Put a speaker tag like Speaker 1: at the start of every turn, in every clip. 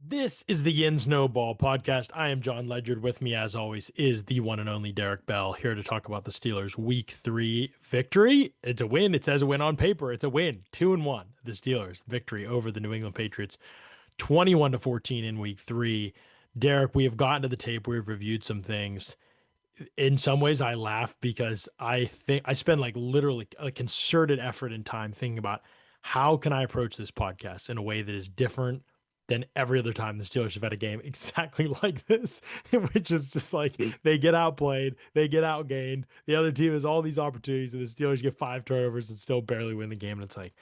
Speaker 1: This is the Yinz No Ball podcast. I am John Ledger. With me, as always, is the one and only Derrick Bell, here to talk about the Steelers' Week 3 victory. It's a win. It says a win on paper. It's a win. 2-1. The Steelers' victory over the New England Patriots, 21-14 in Week 3. Derrick, we have gotten to the tape. We've reviewed some things. In some ways, I laugh because I think I spend like literally a concerted effort and time thinking about how can I approach this podcast in a way that is different than every other time the Steelers have had a game exactly like this, which is just like they get outplayed, they get outgained. The other team has all these opportunities, and the Steelers get 5 turnovers and still barely win the game. And it's like,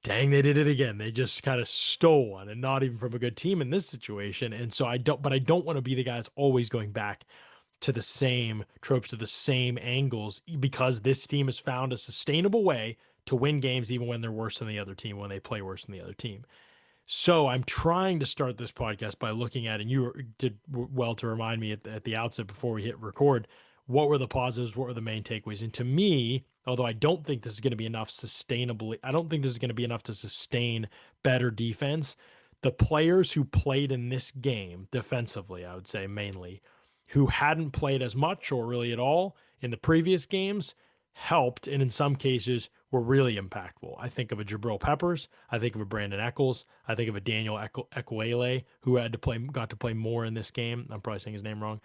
Speaker 1: dang, they did it again. They just kind of stole one, and not even from a good team in this situation. And so I don't want to be the guy that's always going back to the same tropes, to the same angles, because this team has found a sustainable way to win games even when they're worse than the other team, when they play worse than the other team. So I'm trying to start this podcast by looking at, and you did well to remind me at the outset before we hit record, what were the positives, what were the main takeaways? And to me, although I don't think this is going to be enough sustainably, I don't think this is going to be enough to sustain better defense. The players who played in this game defensively, I would say mainly, who hadn't played as much or really at all in the previous games, helped, and in some cases were really impactful. I think of a Jabril Peppers, I think of a Brandon Eccles, I think of a Daniel Ekwele, who got to play more in this game. I'm probably saying his name wrong.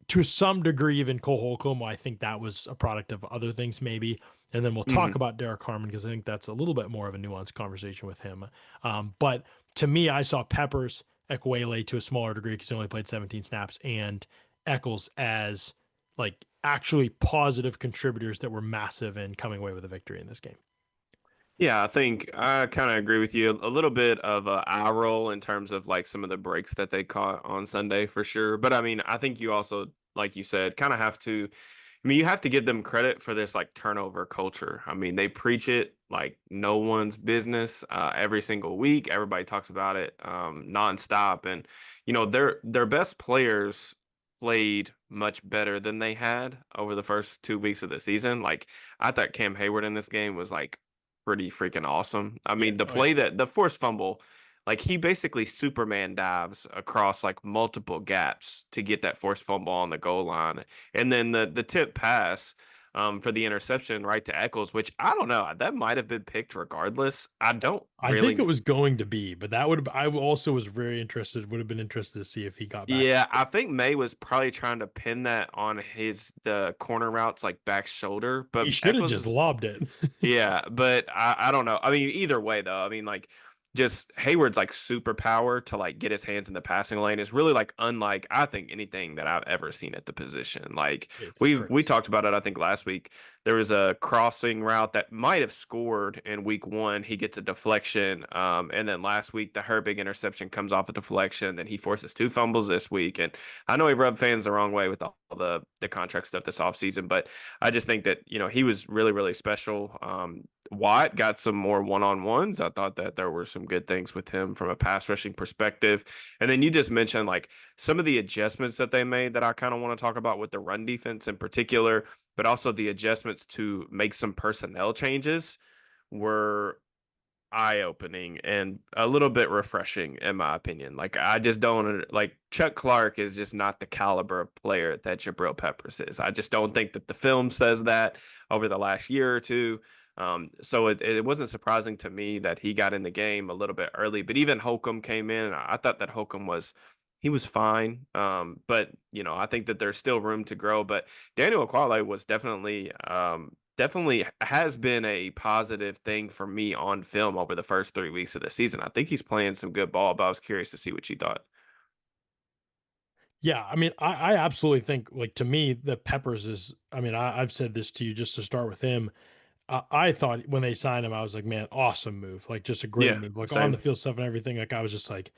Speaker 1: To some degree, even Cole Holcomb, I think that was a product of other things, maybe. And then we'll talk
Speaker 2: hmm
Speaker 1: about Derrick Harman because I think that's a little bit more of a nuanced conversation with him. But to me, I saw Peppers, Ekwele to a smaller degree because he only played 17 snaps, and Eccles as like actually positive contributors that were massive in coming away with a victory in this game.
Speaker 2: Yeah, I think I kind of agree with you. A little bit of a eye roll in terms of like some of the breaks that they caught on Sunday for sure. But I mean, I think you also, like you said, kind of have to. I mean, you have to give them credit for this like turnover culture. I mean, they preach it like no one's business every single week. Everybody talks about it nonstop, and their best players played much better than they had over the first 2 weeks of the season. Like I thought Cam Hayward in this game was like pretty freaking awesome. I
Speaker 1: Yeah.
Speaker 2: mean, the
Speaker 1: Oh, yeah.
Speaker 2: play that the forced fumble, like he basically Superman dives across like multiple gaps to get that forced fumble on the goal line. And then the tip pass for the interception right to Eccles, which I don't know, that might have been picked regardless. I don't
Speaker 1: I think it
Speaker 2: really.
Speaker 1: was going to be, but that would I also was very interested, would have been interested to see if he got back.
Speaker 2: Yeah, I think May was probably trying to pin that on the corner routes like back shoulder,
Speaker 1: He
Speaker 2: but
Speaker 1: should have
Speaker 2: Eccles
Speaker 1: just
Speaker 2: is.
Speaker 1: lobbed it.
Speaker 2: Yeah, but I don't know. I mean, either way though, I mean like just Hayward's like superpower to like get his hands in the passing lane is really like unlike I think anything that I've ever seen at the position. Like
Speaker 1: It's
Speaker 2: we
Speaker 1: crazy.
Speaker 2: talked about it I think last week. There was a crossing route that might have scored in week 1. He gets a deflection, and then last week the Herbig interception comes off a deflection. Then he forces 2 fumbles this week, and I know he rubbed fans the wrong way with all the contract stuff this offseason, but I just think that, he was really, really special. Watt got some more one-on-ones. I thought that there were some good things with him from a pass rushing perspective. And then you just mentioned like some of the adjustments that they made that I kind of want to talk about with the run defense in particular, but also the adjustments to make some personnel changes were eye-opening and a little bit refreshing in my opinion. Like I just don't like Chuck Clark is just not the caliber of player that Jabril Peppers is. I just don't think that the film says that over the last year or two. So it wasn't surprising to me that he got in the game a little bit early, but even Holcomb came in. I thought that Holcomb was fine. But I think that there's still room to grow. But Daniel Aquale was definitely has been a positive thing for me on film over the first 3 weeks of the season. I think he's playing some good ball, but I was curious to see what you thought.
Speaker 1: Yeah, I mean, I absolutely think like to me the Peppers is. I mean, I've said this to you just to start with him. I thought when they signed him, I was like, man, awesome move, like just a great
Speaker 2: Yeah,
Speaker 1: move, like on the
Speaker 2: same.
Speaker 1: field stuff and everything. Like I was just like,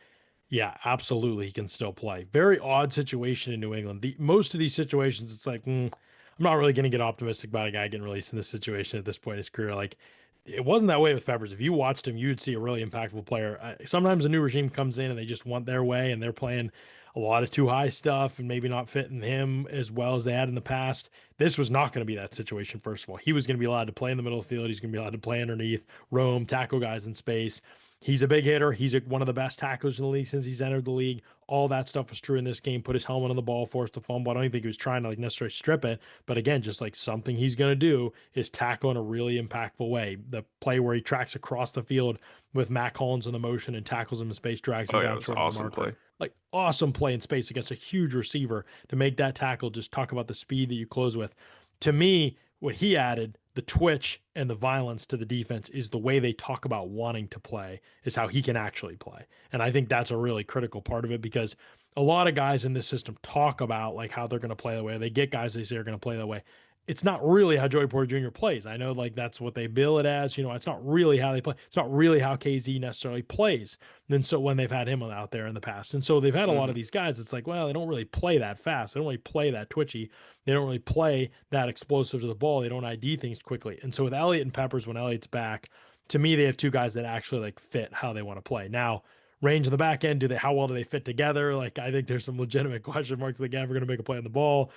Speaker 1: yeah, absolutely, he can still play. Very odd situation in New England. Most of these situations, it's like, I'm not really going to get optimistic about a guy getting released in this situation at this point in his career. Like, it wasn't that way with Peppers. If you watched him, you would see a really impactful player. Sometimes a new regime comes in and they just want their way, and they're playing a lot of too high stuff and maybe not fitting him as well as they had in the past. This was not going to be that situation. First of all, he was going to be allowed to play in the middle of the field. He's going to be allowed to play underneath, roam, tackle guys in space. He's a big hitter. He's one of the best tacklers in the league since he's entered the league. All that stuff was true in this game. Put his helmet on the ball, forced the fumble. I don't even think he was trying to like necessarily strip it, but again, just like something he's going to do is tackle in a really impactful way. The play where he tracks across the field with Matt Collins in the motion and tackles him in space, drags him
Speaker 2: Oh yeah, it
Speaker 1: down
Speaker 2: was an
Speaker 1: short of the
Speaker 2: awesome
Speaker 1: marker.
Speaker 2: play.
Speaker 1: Like awesome play in space against a huge receiver to make that tackle. Just talk about the speed that you close with. To me, what he added, the twitch and the violence to the defense, is the way they talk about wanting to play, is how he can actually play. And I think that's a really critical part of it, because a lot of guys in this system talk about like how they're going to play the way they get guys they say are going to play that way. It's not really how Joey Porter Jr. plays. I know like that's what they bill it as, it's not really how they play. It's not really how KZ necessarily plays. And so when they've had him out there in the past. And so they've had a lot of
Speaker 2: Hmm.
Speaker 1: these guys, it's like, well, they don't really play that fast. They don't really play that twitchy. They don't really play that explosive to the ball. They don't ID things quickly. And so with Elliott and Peppers, when Elliott's back, to me, they have two guys that actually like fit how they want to play. Now, range in the back end, how well do they fit together? Like, I think there's some legitimate question marks. Like, ever going to make a play on the ball?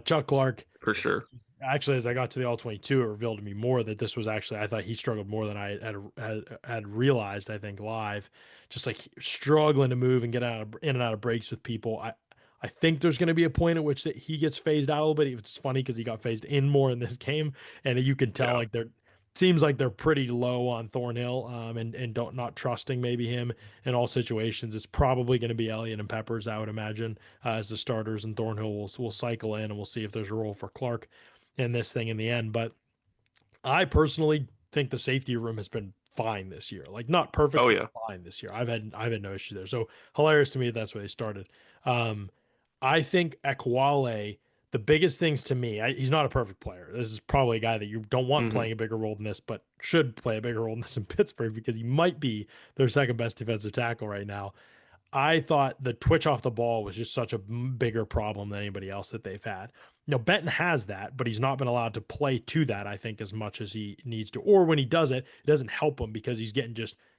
Speaker 1: Chuck Clark,
Speaker 2: For sure.
Speaker 1: actually, as I got to the all 22, it revealed to me more that this was actually, I thought he struggled more than I had realized, I think, live. Just like struggling to move and get in and out of breaks with people. I think there's going to be a point at which that he gets phased out a little bit. It's funny because he got phased in more in this game, and you can tell
Speaker 2: Yeah.
Speaker 1: like they're seems like they're pretty low on Thornhill, and don't not trusting maybe him in all situations. It's probably going to be Elliott and Peppers, I would imagine, as the starters, and Thornhill will cycle in, and we'll see if there's a role for Clark in this thing in the end. But I personally think the safety room has been fine this year. Like not perfect,
Speaker 2: Oh
Speaker 1: but
Speaker 2: yeah.
Speaker 1: fine this year. I've had no issue there. So hilarious to me that's where they started. Um, I think Equale, the biggest things to me, he's not a perfect player. This is probably a guy that you don't want
Speaker 2: Hmm.
Speaker 1: playing a bigger role than this, but should play a bigger role than this in Pittsburgh, because he might be their second best defensive tackle right now. I thought the twitch off the ball was just such a bigger problem than anybody else that they've had. Benton has that, but he's not been allowed to play to that, I think, as much as he needs to. Or when he does it, it doesn't help him because he's getting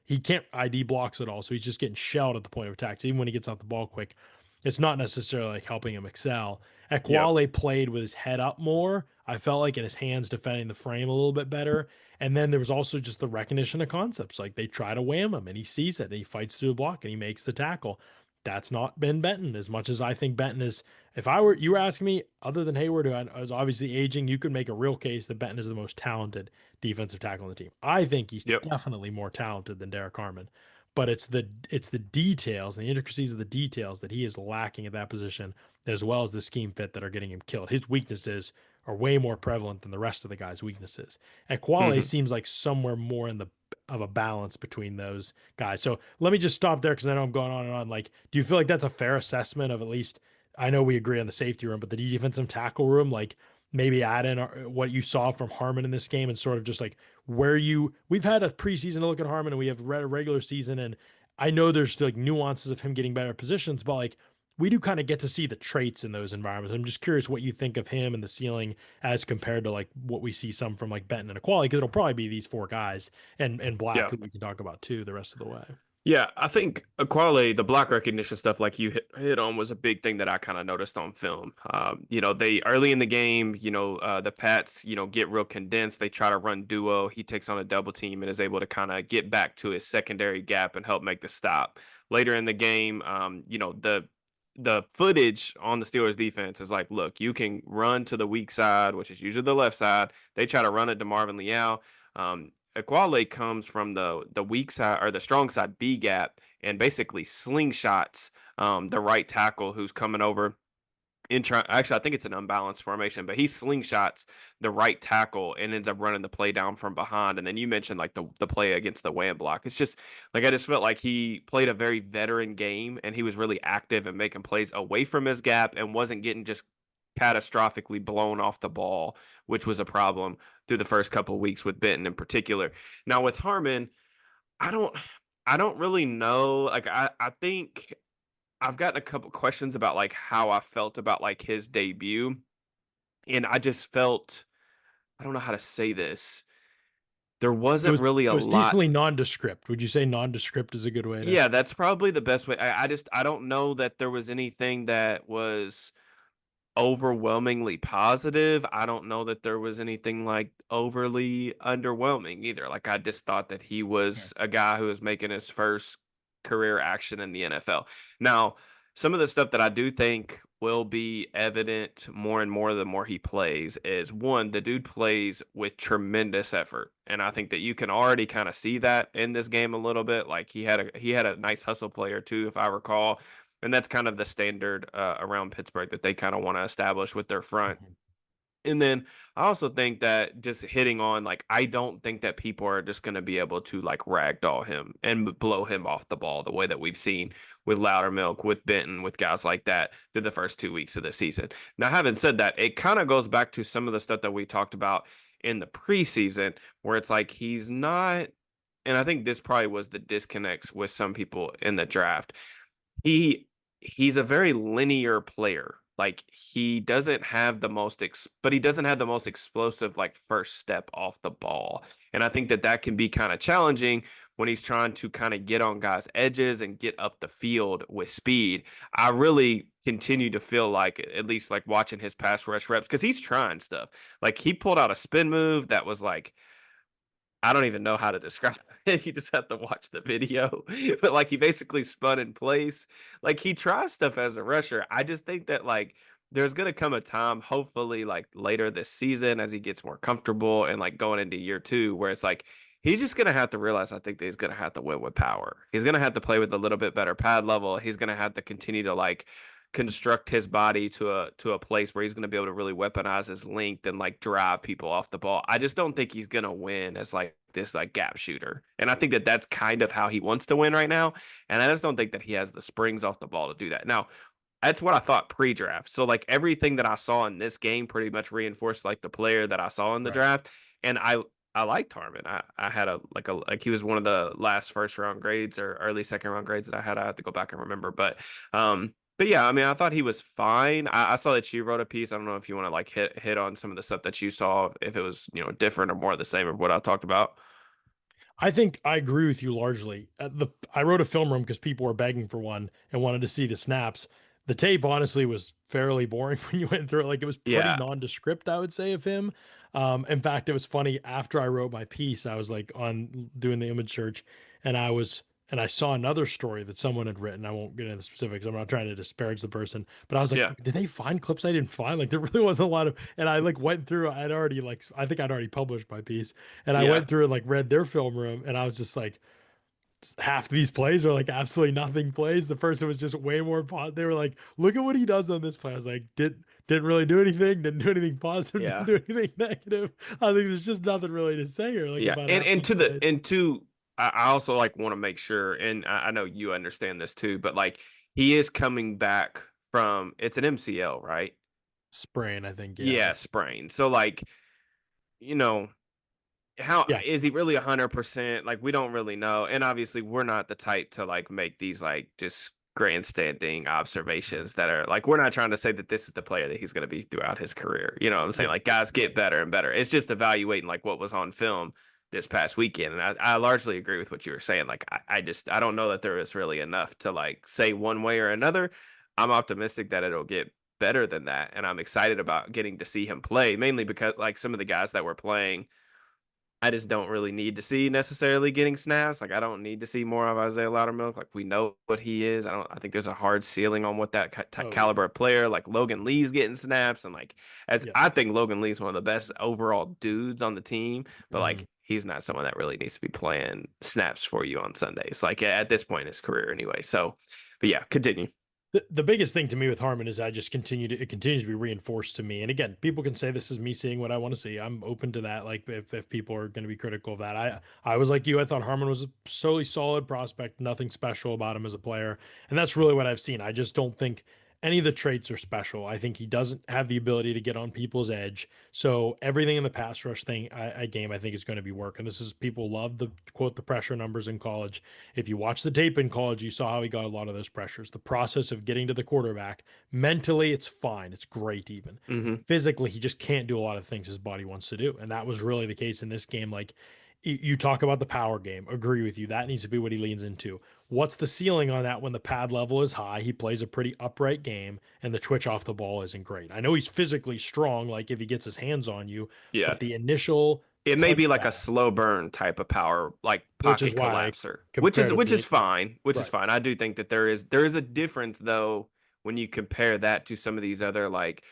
Speaker 1: he can't ID blocks at all. So he's just getting shelled at the point of attack. So even when he gets off the ball quick, it's not necessarily like helping him excel.
Speaker 2: Yep.
Speaker 1: Equale played with his head up more. I felt like in his hands defending the frame a little bit better. And then there was also just the recognition of concepts. Like they try to wham him and he sees it and he fights through the block and he makes the tackle. That's not been Benton as much as I think Benton is. If you were asking me, other than Hayward, who is obviously aging, you could make a real case that Benton is the most talented defensive tackle on the team. I think he's
Speaker 2: Yep.
Speaker 1: definitely more talented than Derrick Harman, but it's the details and the intricacies of the details that he is lacking at that position, as well as the scheme fit that are getting him killed. His weaknesses are way more prevalent than the rest of the guys' weaknesses. Equale
Speaker 2: Hmm.
Speaker 1: seems like somewhere more in the of a balance between those guys. So let me just stop there because I know I'm going on and on. Like, do you feel like that's a fair assessment of at least? I know we agree on the safety room, but the defensive tackle room, like maybe add in what you saw from Harmon in this game and sort of just like we've had a preseason to look at Harmon and we have read a regular season, and I know there's like nuances of him getting better positions, but like we do kind of get to see the traits in those environments. I'm just curious what you think of him and the ceiling as compared to like what we see some from like Benton and Equality, because it'll probably be these four guys and Black,
Speaker 2: Yeah.
Speaker 1: who we can talk about too the rest of the way.
Speaker 2: Yeah, I think Aquale, the block recognition stuff, like you hit on, was a big thing that I kind of noticed on film. They early in the game, the Pats, get real condensed. They try to run duo. He takes on a double team and is able to kind of get back to his secondary gap and help make the stop. Later in the game, the footage on the Steelers defense is like, look, you can run to the weak side, which is usually the left side. They try to run it to Marvin Leal. Equale comes from the weak side or the strong side B gap and basically slingshots the right tackle who's coming over. Actually, I think it's an unbalanced formation, but he slingshots the right tackle and ends up running the play down from behind. And then you mentioned like the play against the wham block. It's just like I just felt like he played a very veteran game and he was really active and making plays away from his gap and wasn't getting just catastrophically blown off the ball, which was a problem through the first couple of weeks with Benton in particular. Now with Harmon, I don't I don't really know. Like I think I've gotten a couple questions about like how I felt about like his debut. And I just felt I don't know how to say this. There
Speaker 1: It
Speaker 2: wasn't
Speaker 1: was
Speaker 2: really
Speaker 1: it
Speaker 2: a
Speaker 1: was
Speaker 2: lot.
Speaker 1: decently nondescript. Would you say nondescript is a good way to?
Speaker 2: Yeah, that's probably the best way. I don't know that there was anything that was overwhelmingly positive. I don't know that there was anything like overly underwhelming either. Like I just thought that he
Speaker 1: Fair.
Speaker 2: was a guy who was making his first career action in the NFL. Now, some of the stuff that I do think will be evident more and more the more he plays is one, the dude plays with tremendous effort. And I think that you can already kind of see that in this game a little bit. Like he had a nice hustle player too, if I recall, and that's kind of the standard around Pittsburgh that they kind of want to establish with their front.
Speaker 1: Mhm.
Speaker 2: And then I also think that just hitting on like I don't think that people are just going to be able to like ragdoll him and blow him off the ball the way that we've seen with Loudermilk, with Benton, with guys like that through the first 2 weeks of the season. Now, having said that, it kind of goes back to some of the stuff that we talked about in the preseason, where it's like he's not, and I think this probably was the disconnects with some people in the draft. He he's a very linear player. Like he doesn't have the but he doesn't have the most explosive like first step off the ball. And I think that that can be kind of challenging when he's trying to kind of get on guys' edges and get up the field with speed. I really continue to feel like at least like watching his pass rush reps because he's trying stuff. Like he pulled out a spin move that was like I don't even know how to describe it. You just have to watch the video. But like he basically spun in place. Like he tries stuff as a rusher. I just think that like there's gonna come a time, hopefully like later this season as he gets more comfortable and like going into year two, where it's like he's just gonna have to realize I think that he's gonna have to win with power. He's gonna have to play with a little bit better pad level. He's gonna have to continue to like construct his body to a place where he's going to be able to really weaponize his length and like drive people off the ball. I just don't think he's going to win as like this like gap shooter. And I think that that's kind of how he wants to win right now, and I just don't think that he has the springs off the ball to do that. Now, that's what I thought pre-draft. So like everything that I saw in this game pretty much reinforced like the player that I saw in the
Speaker 1: Right.
Speaker 2: draft. And I liked Harmon. I had like he was one of the last first round grades or early second round grades that I had. I have to go back and remember. But yeah, I mean I thought he was fine. I saw that you wrote a piece. I don't know if you want to like hit on some of the stuff that you saw, if it was, different or more of the same of what I talked about.
Speaker 1: I think I agree with you largely. I wrote a film room because people were begging for one and wanted to see the snaps. The tape honestly was fairly boring when you went through it. Like it was pretty
Speaker 2: Yeah.
Speaker 1: nondescript, I would say, of him. In fact, it was funny after I wrote my piece, I was like on doing the image search, and I saw another story that someone had written. I won't get into the specifics. I'm not trying to disparage the person, but I was like,
Speaker 2: Yeah.
Speaker 1: did they find clips I didn't find? Like there really wasn't a lot of, and I like went through. I'd already like I think I'd already published my piece, and I
Speaker 2: Yeah.
Speaker 1: went through and like read their film room, and I was just like, half these plays are like absolutely nothing plays. The person was just way more positive. They were like, look at what he does on this play. I was like, didn't really do anything, didn't do anything positive, didn't
Speaker 2: Yeah.
Speaker 1: do anything negative. I think there's just nothing really to say here, like
Speaker 2: Yeah,
Speaker 1: about
Speaker 2: and
Speaker 1: half
Speaker 2: and
Speaker 1: these
Speaker 2: to the
Speaker 1: plays.
Speaker 2: and to I also like want to make sure, and I know you understand this too, but like he is coming back from it's an MCL, right?
Speaker 1: Sprain, I think, yeah.
Speaker 2: Yeah, sprain. So like, you know, how
Speaker 1: Yeah.
Speaker 2: is he really 100%? Like we don't really know, and obviously we're not the type to like make these like just grandstanding
Speaker 1: Mhm.
Speaker 2: observations that are like we're not trying to say that this is the player that he's going to be throughout his career. You know what I'm saying?
Speaker 1: Yeah.
Speaker 2: Like guys get better and better. It's just evaluating like what was on film this past weekend, and I largely agree with what you were saying. Like I don't know that there is really enough to like say one way or another. I'm optimistic that it'll get better than that, and I'm excited about getting to see him play, mainly because like some of the guys that were playing I just don't really need to see necessarily getting snaps. Like I don't need to see more of Isaiah Loudermilk. Like we know what he is. I think there's a hard ceiling on what that
Speaker 1: Oh yeah.
Speaker 2: caliber of player. Like Logan Lee's getting snaps, and like as I
Speaker 1: Yes.
Speaker 2: think Logan Lee's one of the best overall dudes on the team. But
Speaker 1: Mhm.
Speaker 2: like he's not someone that really needs to be playing snaps for you on Sundays. Like at this point in his career, anyway. So, but yeah, continue.
Speaker 1: The biggest thing to me with Harmon is it continues to be reinforced to me. And again, people can say this is me seeing what I want to see. I'm open to that. Like if people are going to be critical of that, I was like you. I thought Harmon was a solid prospect, nothing special about him as a player, and that's really what I've seen. I just don't think any of the traits are special. I think he doesn't have the ability to get on people's edge. So everything in the pass rush game, I think is going to be work. And this is people love the quote the pressure numbers in college. If you watch the tape in college, you saw how he got a lot of those pressures. The process of getting to the quarterback, mentally, it's fine. It's great, even.
Speaker 2: Hmm.
Speaker 1: Physically, he just can't do a lot of things his body wants to do. And that was really the case in this game. Like, you talk about the power game, agree with you. That needs to be what he leans into. What's the ceiling on that when the pad level is high? He plays a pretty upright game and the twitch off the ball isn't great. I know he's physically strong, like if he gets his hands on you,
Speaker 2: Yeah.
Speaker 1: but the initial
Speaker 2: It may be like a
Speaker 1: punchback,
Speaker 2: slow burn type of power, like
Speaker 1: which is
Speaker 2: pocket
Speaker 1: why I
Speaker 2: collapser,
Speaker 1: compared him to
Speaker 2: which
Speaker 1: the
Speaker 2: is
Speaker 1: example.
Speaker 2: fine, which is
Speaker 1: Right.
Speaker 2: fine. I do think that there is a difference though when you compare that to some of these other like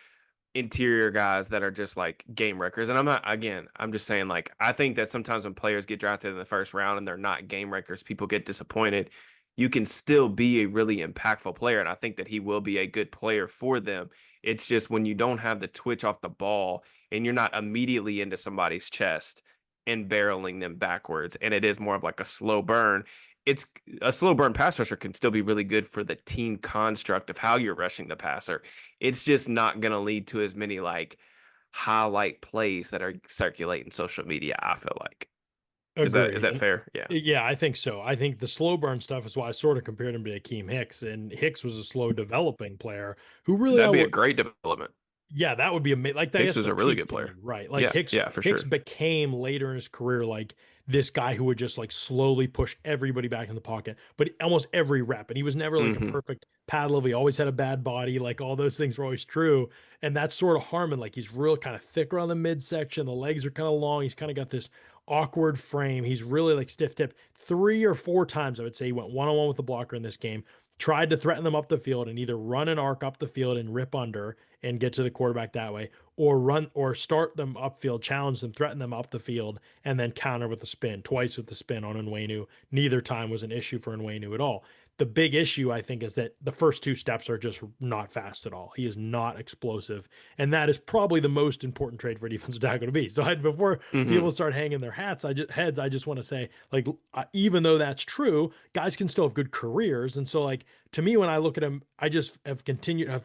Speaker 2: interior guys that are just like game wreckers. And I'm not, again, I'm just saying, like, I think that sometimes when players get drafted in the first round and they're not game wreckers, people get disappointed. You can still be a really impactful player. And I think that he will be a good player for them. It's just when you don't have the twitch off the ball and you're not immediately into somebody's chest and barreling them backwards, and it is more of like a slow burn. It's a slow burn pass rusher can still be really good for the team construct of how you're rushing the passer. It's just not going to lead to as many like highlight plays that are circulating social media, I feel like. Is
Speaker 1: Agreed.
Speaker 2: that
Speaker 1: And
Speaker 2: fair? Yeah.
Speaker 1: yeah, I think so. I think the slow burn stuff is why I sort of compared him to Akeem Hicks. And Hicks was a slow developing player who really
Speaker 2: That'd be a great development.
Speaker 1: yeah, that would be amazing. Like I
Speaker 2: Hicks
Speaker 1: guess
Speaker 2: was
Speaker 1: the
Speaker 2: a really
Speaker 1: peak
Speaker 2: good
Speaker 1: to me,
Speaker 2: player.
Speaker 1: right? Like
Speaker 2: Yeah, yeah, for
Speaker 1: Hicks
Speaker 2: sure.
Speaker 1: became later in his career like this guy who would just like slowly push everybody back in the pocket, but almost every rep. And he was never like a
Speaker 2: Hmm.
Speaker 1: perfect pad level. He always had a bad body. Like all those things were always true. And that's sort of Harmon. Like he's real kind of thick around the midsection. The legs are kind of long. He's kind of got this awkward frame. He's really like stiff tip. 3 or 4 times, I would say, he went one on one with the blocker in this game. Tried to threaten them up the field and either run an arc up the field and rip under and get to the quarterback that way, or run or start them upfield, challenge them, threaten them up the field, and then counter with the spin, twice with the spin on Nwenu. Neither time was an issue for Nwenu at all. The big issue, I think, is that the first 2 steps are just not fast at all. He is not explosive. And that is probably the most important trade for a defensive tackle to be. So before
Speaker 2: Hmm.
Speaker 1: people start hanging their heads, I just want to say, like, even though that's true, guys can still have good careers. And so, like, to me, when I look at him, I just have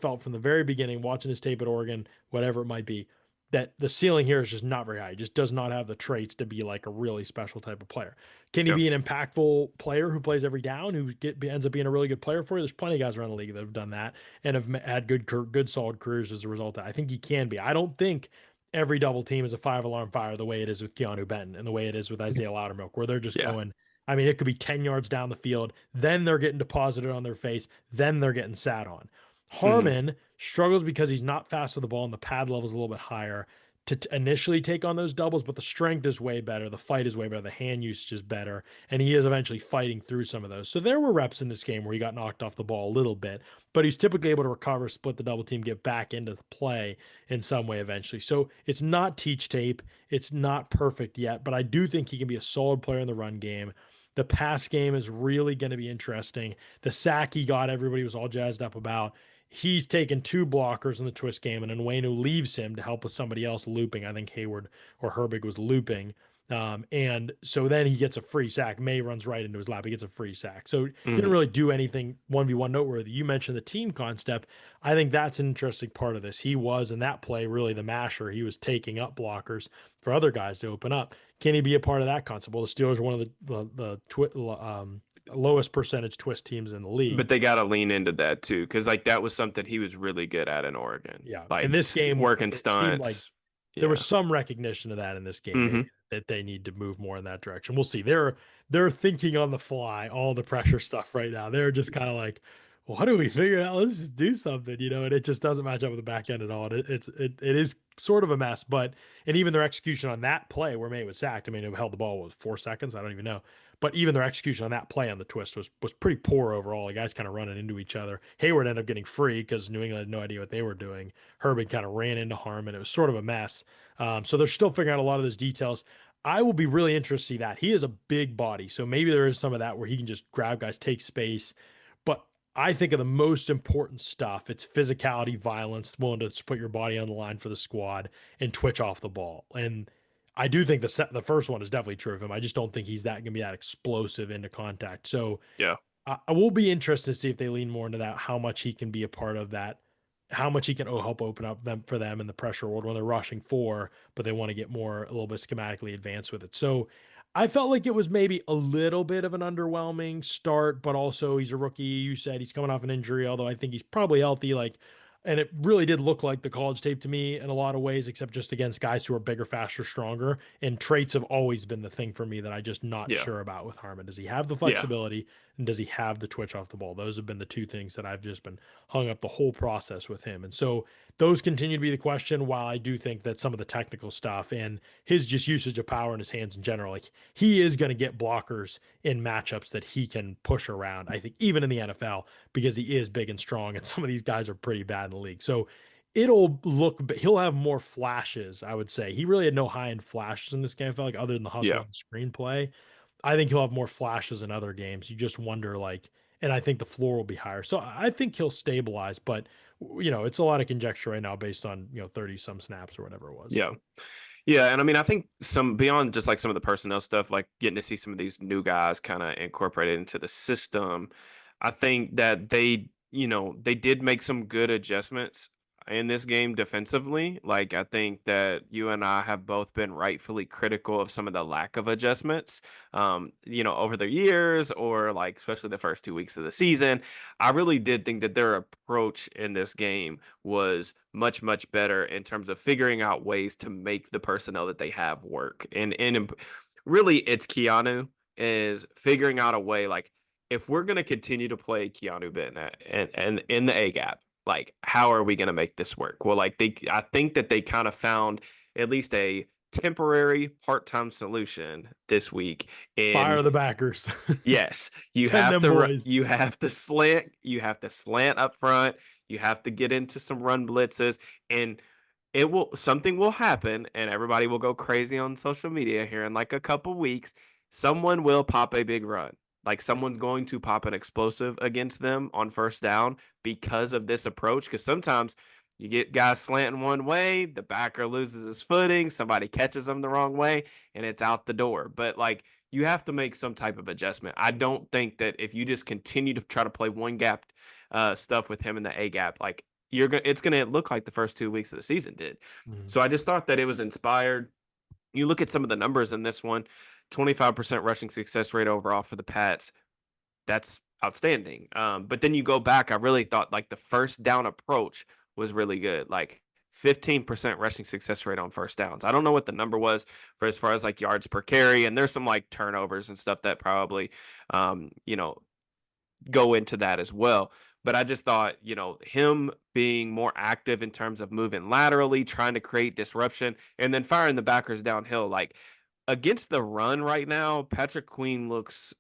Speaker 1: felt from the very beginning, watching his tape at Oregon, whatever it might be, that the ceiling here is just not very high. He just does not have the traits to be like a really special type of player. Can he
Speaker 2: Yeah.
Speaker 1: be an impactful player who plays every down, ends up being a really good player for you? There's plenty of guys around the league that have done that and have had good, solid careers as a result of that. I think he can be. I don't think every double team is a 5 alarm fire the way it is with Keanu Benton and the way it is with Isaiah Loudermilk, where they're just
Speaker 2: Yeah.
Speaker 1: going, I mean, it could be 10 yards down the field. Then they're getting deposited on their face. Then they're getting sat on.
Speaker 2: Hmm.
Speaker 1: Harmon struggles because he's not fast to the ball and the pad level is a little bit higher to initially take on those doubles, but the strength is way better. The fight is way better. The hand usage is better. And he is eventually fighting through some of those. So there were reps in this game where he got knocked off the ball a little bit, but he's typically able to recover, split the double team, get back into the play in some way eventually. So it's not teach tape. It's not perfect yet, but I do think he can be a solid player in the run game. The pass game is really going to be interesting. The sack he got, everybody was all jazzed up about. He's taken 2 blockers in the twist game, and Nwenu leaves him to help with somebody else looping. I think Hayward or Herbig was looping. And so then he gets a free sack. May runs right into his lap. He gets a free sack. So didn't
Speaker 2: Hmm.
Speaker 1: really do anything 1v1 noteworthy. You mentioned the team concept. I think that's an interesting part of this. He was in that play really the masher. He was taking up blockers for other guys to open up. Can he be a part of that concept? Well, the Steelers are one of the lowest percentage twist teams in the league.
Speaker 2: But they got to lean into that too, because like that was something he was really good at in Oregon,
Speaker 1: Yeah. In
Speaker 2: like
Speaker 1: this game,
Speaker 2: working
Speaker 1: it seemed like
Speaker 2: stunts.
Speaker 1: there was
Speaker 2: Yeah.
Speaker 1: some recognition of that in this game, maybe
Speaker 2: Hmm.
Speaker 1: that they need to move more in that direction. We'll see. They're thinking on the fly, all the pressure stuff right now. They're just kind of like, what do we figure out? Let's just do something, and it just doesn't match up with the back end at all. It is sort of a mess, but and even their execution on that play where May was sacked. I mean, it held the ball with 4 seconds. I don't even know. But even their execution on that play on the twist was pretty poor overall. The guys kind of running into each other. Hayward ended up getting free because New England had no idea what they were doing. Herbig kind of ran into Harmon. It was sort of a mess. So they're still figuring out a lot of those details. I will be really interested to see that. He is a big body. So maybe there is some of that where he can just grab guys, take space. But I think of the most important stuff. It's physicality, violence, willing to put your body on the line for the squad and twitch off the ball. And I do think the first one is definitely true of him. I just don't think he's that going to be that explosive into contact. So
Speaker 2: Yeah.
Speaker 1: I will be interested to see if they lean more into that, how much he can be a part of that, how much he can help open up them for them in the pressure world when they're rushing 4, but they want to get more a little bit schematically advanced with it. So I felt like it was maybe a little bit of an underwhelming start, but also he's a rookie. You said he's coming off an injury, although I think he's probably healthy. Like, and it really did look like the college tape to me in a lot of ways, except just against guys who are bigger, faster, stronger. And traits have always been the thing for me that I just not
Speaker 2: Yeah.
Speaker 1: sure about with Harmon. Does he have the
Speaker 2: Yeah.
Speaker 1: flexibility? and does he have the twitch off the ball? Those have been the two things that I've just been hung up the whole process with him. And so those continue to be the question, while I do think that some of the technical stuff and his just usage of power in his hands in general, like he is going to get blockers in matchups that he can push around. I think even in the NFL, because he is big and strong, and some of these guys are pretty bad in the league. So it'll look, but he'll have more flashes. I would say he really had no high end flashes in this game. I felt like other than the hustle
Speaker 2: Yeah.
Speaker 1: and the screenplay, I think he'll have more flashes in other games. You just wonder, like, and I think the floor will be higher. So I think he'll stabilize, but it's a lot of conjecture right now based on 30 some snaps or whatever it was.
Speaker 2: Yeah. Yeah, and I mean, I think some beyond just like some of the personnel stuff, like getting to see some of these new guys kind of incorporated into the system, I think that they did make some good adjustments in this game defensively. Like, I think that you and I have both been rightfully critical of some of the lack of adjustments, over the years, or like especially the first 2 weeks of the season. I really did think that their approach in this game was much much better in terms of figuring out ways to make the personnel that they have work. And really, it's Keanu is figuring out a way, like, if we're going to continue to play Keanu Benton and in the A gap, like, how are we going to make this work? Well, like, I think that they kind of found at least a temporary part-time solution this week
Speaker 1: Fire
Speaker 2: in.
Speaker 1: the backers.
Speaker 2: Yes,
Speaker 1: Send them boys.
Speaker 2: you have to slant up front, you have to get into some run blitzes, and something will happen and everybody will go crazy on social media here in like a couple weeks. Someone will pop a big run. Like, someone's going to pop an explosive against them on first down because of this approach. Because sometimes you get guys slanting one way, the backer loses his footing, somebody catches them the wrong way, and it's out the door. But like, you have to make some type of adjustment. I don't think that if you just continue to try to play one gap stuff with him in the A gap, like, it's gonna look like the first 2 weeks of the season did.
Speaker 1: Mhm.
Speaker 2: So I just thought that it was inspired. You look at some of the numbers in this one, 25% rushing success rate overall for the Pats. That's outstanding. But then you go back, I really thought like the first down approach was really good. Like, 15% rushing success rate on first downs. I don't know what the number was for as far as like yards per carry, and there's some like turnovers and stuff that probably um, you know, go into that as well. But I just thought, him being more active in terms of moving laterally, trying to create disruption, and then firing the backers downhill. Like, against the run right now, Patrick Queen looks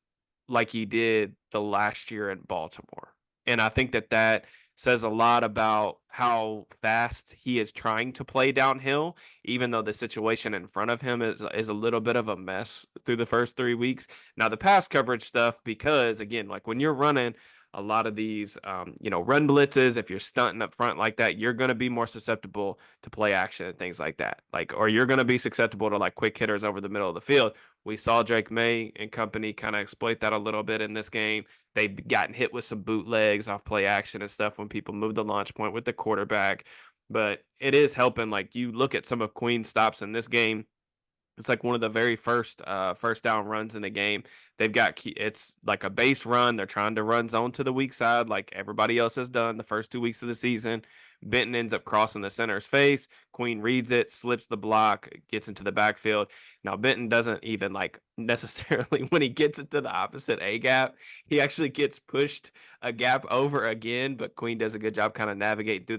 Speaker 2: like he did the last year in Baltimore. And I think that says a lot about how fast he is trying to play downhill, even though the situation in front of him is a little bit of a mess through the first 3 weeks. Now, the pass coverage stuff, because again, like when you're running a lot of these, run blitzes, if you're stunting up front like that, you're going to be more susceptible to play action and things like that. Like, or you're going to be susceptible to like quick hitters over the middle of the field. We saw Drake May and company kind of exploit that a little bit in this game. They've gotten hit with some bootlegs off play action and stuff when people move the launch point with the quarterback. But it is helping. Like, you look at some of Queen's stops in this game, it's like one of the very first down runs in the game. It's like a base run. They're trying to run zone to the weak side like everybody else has done the first 2 weeks of the season. Benton ends up crossing the center's face. Queen reads it, slips the block, gets into the backfield. Now, Benton doesn't even like necessarily when he gets into the opposite A gap, he actually gets pushed a gap over again, but Queen does a good job kind of navigating through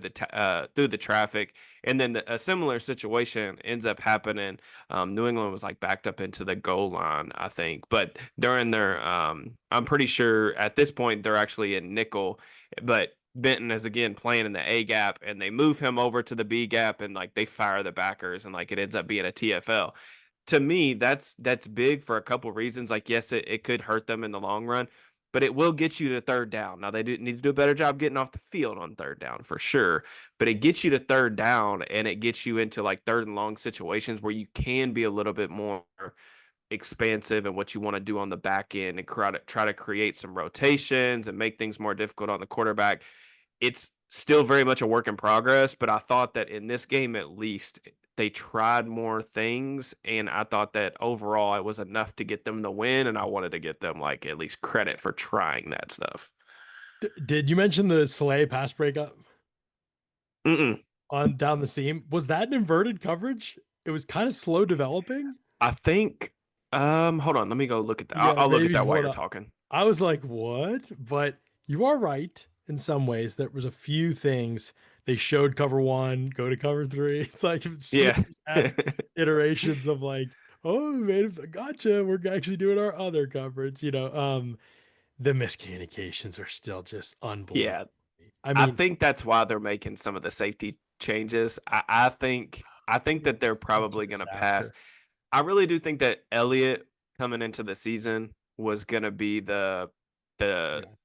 Speaker 2: the traffic. And then a similar situation ends up happening. New England was like backed up into the goal line, I think, but during their, I'm pretty sure at this point they're actually in nickel, but Benton is again playing in the A gap, and they move him over to the B gap, and like they fire the backers, and like it ends up being a TFL. To me, that's big for a couple reasons. Like, yes, it could hurt them in the long run, but it will get you to third down. Now, they do need to do a better job getting off the field on third down for sure, but it gets you to third down, and it gets you into like third and long situations where you can be a little bit more expansive in what you want to do on the back end and try to create some rotations and make things more difficult on the quarterback. It's still very much a work in progress, but I thought that in this game, at least, they tried more things, and I thought that overall it was enough to get them the win, and I wanted to get them like at least credit for trying that stuff.
Speaker 1: Did you mention the Slay pass breakup
Speaker 2: Mm-mm.
Speaker 1: on down the seam? Was that an inverted coverage? It was kind of slow developing.
Speaker 2: I think. Hold on, let me go look at that.
Speaker 1: Yeah,
Speaker 2: I'll look at
Speaker 1: maybe
Speaker 2: that while
Speaker 1: hold
Speaker 2: you're
Speaker 1: up.
Speaker 2: talking.
Speaker 1: I was like, what? But you are right in some ways. There was a few things they showed cover one, go to cover three. It's like
Speaker 2: Yeah.
Speaker 1: Steelers-esque iterations of like, oh, we made it, gotcha. We're actually doing our other coverage. The miscommunications are still just unbelievable.
Speaker 2: Yeah.
Speaker 1: I
Speaker 2: I
Speaker 1: mean,
Speaker 2: think that's why they're making some of the safety changes. I think that
Speaker 1: it's
Speaker 2: they're
Speaker 1: such a
Speaker 2: probably going to pass.
Speaker 1: disaster.
Speaker 2: I really do think that Elliott coming into the season was going to be the
Speaker 1: Yeah.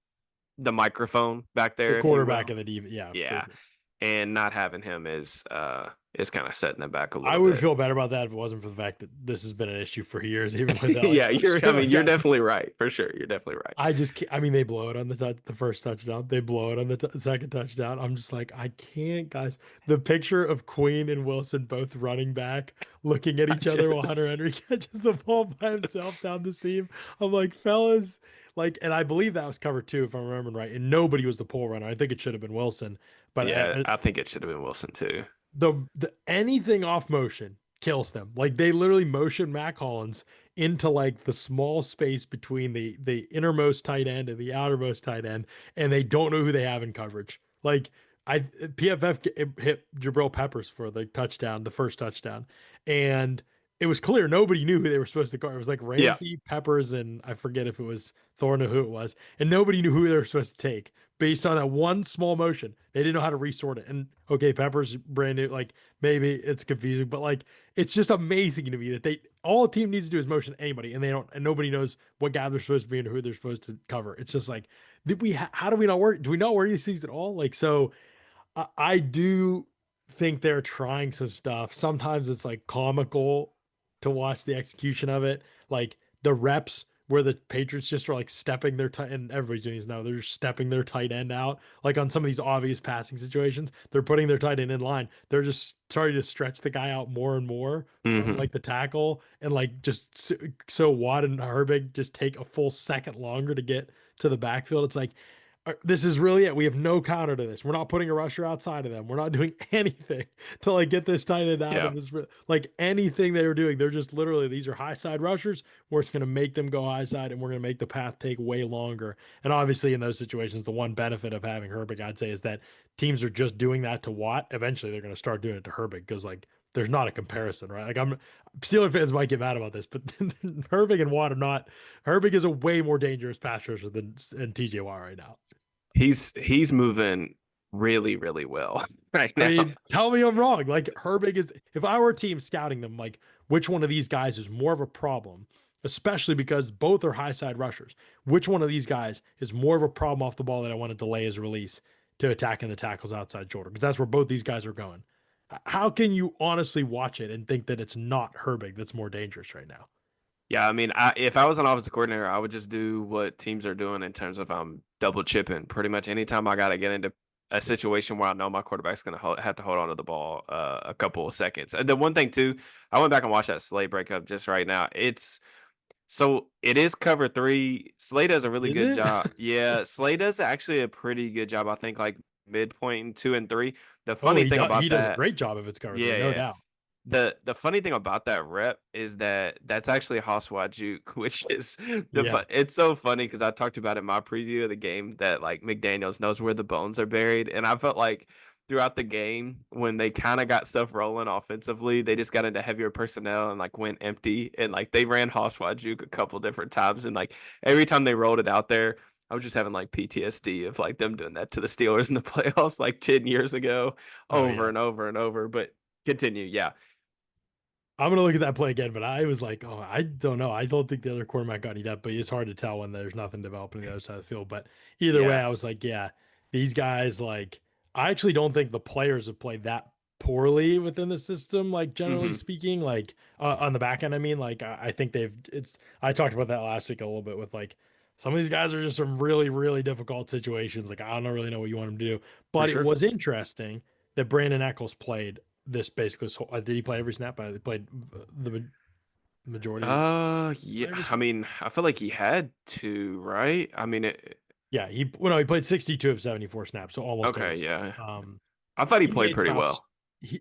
Speaker 2: the microphone back
Speaker 1: The
Speaker 2: there, if you
Speaker 1: quarterback
Speaker 2: will.
Speaker 1: of the dev, yeah, for
Speaker 2: Yeah,
Speaker 1: sure.
Speaker 2: and not having him is kind of setting them back a
Speaker 1: I
Speaker 2: little
Speaker 1: would
Speaker 2: bit.
Speaker 1: feel better about that if it wasn't for the fact that this has been an issue for years, even with Elliott.
Speaker 2: Yeah,
Speaker 1: Like,
Speaker 2: I mean,
Speaker 1: like
Speaker 2: you're
Speaker 1: I,
Speaker 2: definitely right for sure. You're definitely right.
Speaker 1: I just can't, I mean, they blow it on the first touchdown. They blow it on the second touchdown. I'm just like, I can't, guys. The picture of Queen and Wilson both running back, looking at
Speaker 2: I
Speaker 1: each other while Hunter
Speaker 2: just
Speaker 1: Henry catches the ball by himself down the seam. I'm like, fellas, like, and I believe that was cover two, if I'm remembering right. And nobody was the pole runner. I think it should have been Wilson, but
Speaker 2: yeah, I think it should have been Wilson too.
Speaker 1: the anything off motion kills them. Like they literally motion Mac Hollins into like the small space between the innermost tight end and the outermost tight end, and they don't know who they have in coverage. Like I PFF hit Jabril Peppers for the touchdown, the first touchdown, and it was clear nobody knew who they were supposed to guard. It was like
Speaker 2: Yeah,
Speaker 1: Ramsey, Peppers, and I forget if it was Thorne or who it was, and nobody knew who they were supposed to take based on that one small motion. They didn't know how to resort it. And okay, Pepper's brand new. Like maybe it's confusing, but like it's just amazing to me that they all a team needs to do is motion anybody, and they don't, and nobody knows what guy they're supposed to be and who they're supposed to cover. It's just like, did we? How do we not work? Do we not work these things at all? Like so, I do think they're trying some stuff. Sometimes it's like comical to watch the execution of it. Like the reps where the Patriots just are like stepping their tight and everybody's doing this now. They're just stepping their tight end out. Like on some of these obvious passing situations, they're putting their tight end in line. They're just starting to stretch the guy out more and more from
Speaker 2: hmm
Speaker 1: like the tackle and like just so Watt and Herbig just take a full second longer to get to the backfield. It's like this is really it. We have no counter to this. We're not putting a rusher outside of them. We're not doing anything to like get this tight end out
Speaker 2: yeah.
Speaker 1: of this. Like anything they were doing, they're just literally these are high side rushers. We're just going to make them go high side, and we're going to make the path take way longer. And obviously, in those situations, the one benefit of having Herbig, I'd say, is that teams are just doing that to Watt. Eventually, they're going to start doing it to Herbig because like there's not a comparison, right? Like I'm Steeler fans might get mad about this, but Herbig and Watt are not. Herbig is a way more dangerous pass rusher than TJ Watt right now.
Speaker 2: He's moving really, really well right
Speaker 1: I
Speaker 2: now.
Speaker 1: mean, tell me I'm wrong. Like Herbig is, if I were a team scouting them, like which one of these guys is more of a problem, especially because both are high side rushers. Which one of these guys is more of a problem off the ball that I want to delay his release to attacking the tackles outside shoulder? Because that's where both these guys are going. How can you honestly watch it and think that it's not Herbig that's more dangerous right now?
Speaker 2: Yeah, I mean, if I was an offensive coordinator, I would just do what teams are doing in terms of double chipping. Pretty much anytime I got to get into a situation where I know my quarterback's going to have to hold on to the ball a couple of seconds. And the one thing too, I went back and watched that Slay breakup just right now. It is cover three. Slay does a really
Speaker 1: Is
Speaker 2: good
Speaker 1: it?
Speaker 2: job. Yeah, Slay does actually a pretty good job. I think like midpoint in 2 and 3. The
Speaker 1: Oh,
Speaker 2: funny thing
Speaker 1: he
Speaker 2: about
Speaker 1: does a
Speaker 2: that,
Speaker 1: great job if it's cover three,
Speaker 2: yeah,
Speaker 1: no
Speaker 2: yeah.
Speaker 1: doubt.
Speaker 2: The funny thing about that rep is that that's actually Hoswa Juke, which is
Speaker 1: Yeah.
Speaker 2: it's so funny because I talked about it in my preview of the game that like McDaniels knows where the bones are buried, and I felt like throughout the game when they kind of got stuff rolling offensively, they just got into heavier personnel and like went empty, and like they ran Hoswa Juke a couple different times, and like every time they rolled it out there. I was just having like PTSD of like them doing that to the Steelers in the playoffs like 10 years ago,
Speaker 1: Oh
Speaker 2: over
Speaker 1: yeah.
Speaker 2: and over and over. But continue, yeah.
Speaker 1: I'm gonna look at that play again, but I was like, oh, I don't know. I don't think the other quarterback got any depth, but it's hard to tell when there's nothing developing on the other side of the field. But either way,
Speaker 2: Yeah.
Speaker 1: I was like, yeah, these guys, like, I actually don't think the players have played that poorly within the system, like generally
Speaker 2: hmm
Speaker 1: speaking, like on the back end. I mean, like, I think I talked about that last week a little bit with like some of these guys are just some really, really difficult situations. Like, I don't really know what you want them to do,
Speaker 2: For
Speaker 1: but it
Speaker 2: sure.
Speaker 1: was interesting that Brandon Eccles played this basically did he play every snap? He played the majority
Speaker 2: Yeah.
Speaker 1: every
Speaker 2: I
Speaker 1: snap.
Speaker 2: mean, I feel like he had to, right? I mean,
Speaker 1: Yeah, he played 62 of 74 snaps, so almost
Speaker 2: okay,
Speaker 1: everything.
Speaker 2: yeah.
Speaker 1: Um,
Speaker 2: I thought he
Speaker 1: he
Speaker 2: played
Speaker 1: made
Speaker 2: pretty
Speaker 1: some outs.
Speaker 2: well.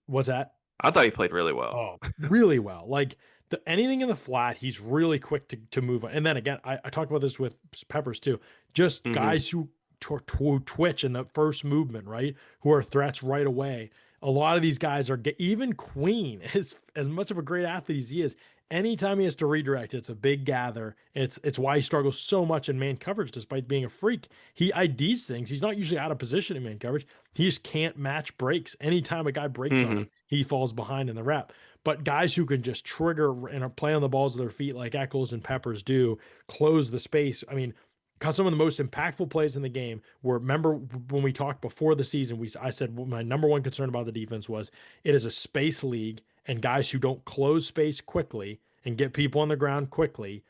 Speaker 1: What's that?
Speaker 2: I thought he played really well.
Speaker 1: Oh, really well. Like anything in the flat, he's really quick to move. And then again, I talked about this with Peppers too. Just
Speaker 2: Hmm.
Speaker 1: guys who twitch in the first movement, right? Who are threats right away. A lot of these guys are even Queen, as much of a great athlete as he is. Anytime he has to redirect, it's a big gather. It's why he struggles so much in man coverage, despite being a freak. He IDs things. He's not usually out of position in man coverage. He just can't match breaks. Anytime a guy breaks on
Speaker 2: Hmm.
Speaker 1: him, he falls behind in the rep. But guys who can just trigger and play on the balls of their feet like Eccles and Peppers do, close the space. I mean, some of the most impactful plays in the game were, remember when we talked before the season, I said my number one concern about the defense was it is a space league, and guys who don't close space quickly and get people on the ground quickly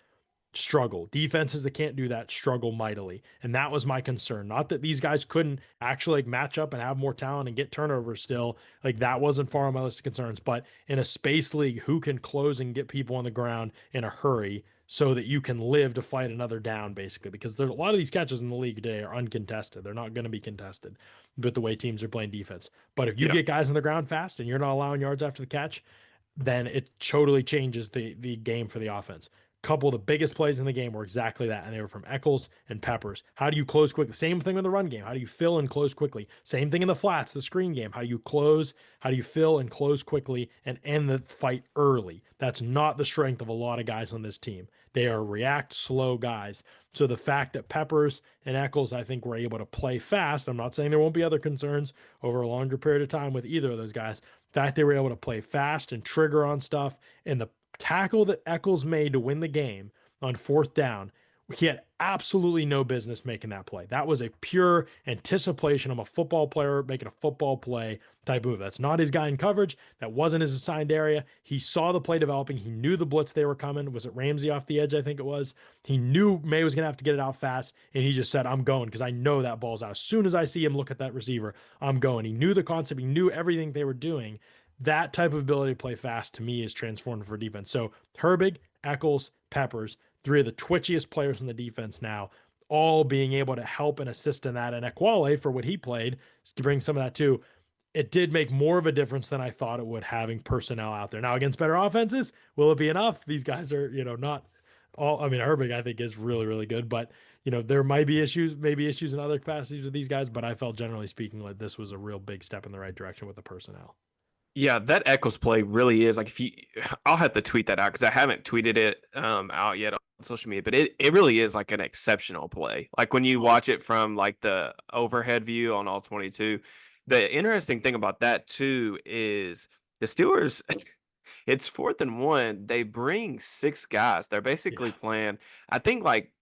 Speaker 1: struggle. Defenses that can't do that struggle mightily. And that was my concern. Not that these guys couldn't actually like match up and have more talent and get turnovers still. Like that wasn't far on my list of concerns. But in a space league, who can close and get people on the ground in a hurry so that you can live to fight another down, basically? Because there's a lot of these catches in the league today are uncontested. They're not going to be contested with the way teams are playing defense. But if you
Speaker 2: Yeah.
Speaker 1: get guys on the ground fast and you're not allowing yards after the catch, then it totally changes the game for the offense. Couple of the biggest plays in the game were exactly that, and they were from Eccles and Peppers. How do you close quickly? Same thing with the run game. How do you fill and close quickly? Same thing in the flats, the screen game. How do you close? How do you fill and close quickly and end the fight early? That's not the strength of a lot of guys on this team. They are react slow guys. So the fact that Peppers and Eccles, I think, were able to play fast. I'm not saying there won't be other concerns over a longer period of time with either of those guys. The fact they were able to play fast and trigger on stuff, and the tackle that Eccles made to win the game on fourth down, he had absolutely no business making that play. That was a pure anticipation of a football player making a football play type move. That's not his guy in coverage. That wasn't his assigned area. He saw the play developing. He knew the blitz they were coming. Was it Ramsey off the edge? I think it was. He knew May was going to have to get it out fast, and he just said, I'm going because I know that ball's out. As soon as I see him look at that receiver, I'm going. He knew the concept. He knew everything they were doing. That type of ability to play fast to me is transformative for defense. So Herbig, Eccles, Peppers, three of the twitchiest players in the defense now, all being able to help and assist in that. And Equale, for what he played, to bring some of that too. It did make more of a difference than I thought it would having personnel out there. Now, against better offenses, will it be enough? These guys are, not all. I mean, Herbig, I think, is really, really good, but there might be issues, maybe issues in other capacities with these guys. But I felt, generally speaking, like this was a real big step in the right direction with the personnel.
Speaker 2: Yeah, that Eccles play really is like if you I'll have to tweet that out because I haven't tweeted it out yet on social media, but it really is like an exceptional play. Like when you watch it from like the overhead view on all 22, the interesting thing about that too is the Steelers it's 4th and 1. They bring 6 guys. They're
Speaker 1: Yeah.
Speaker 2: basically playing I think like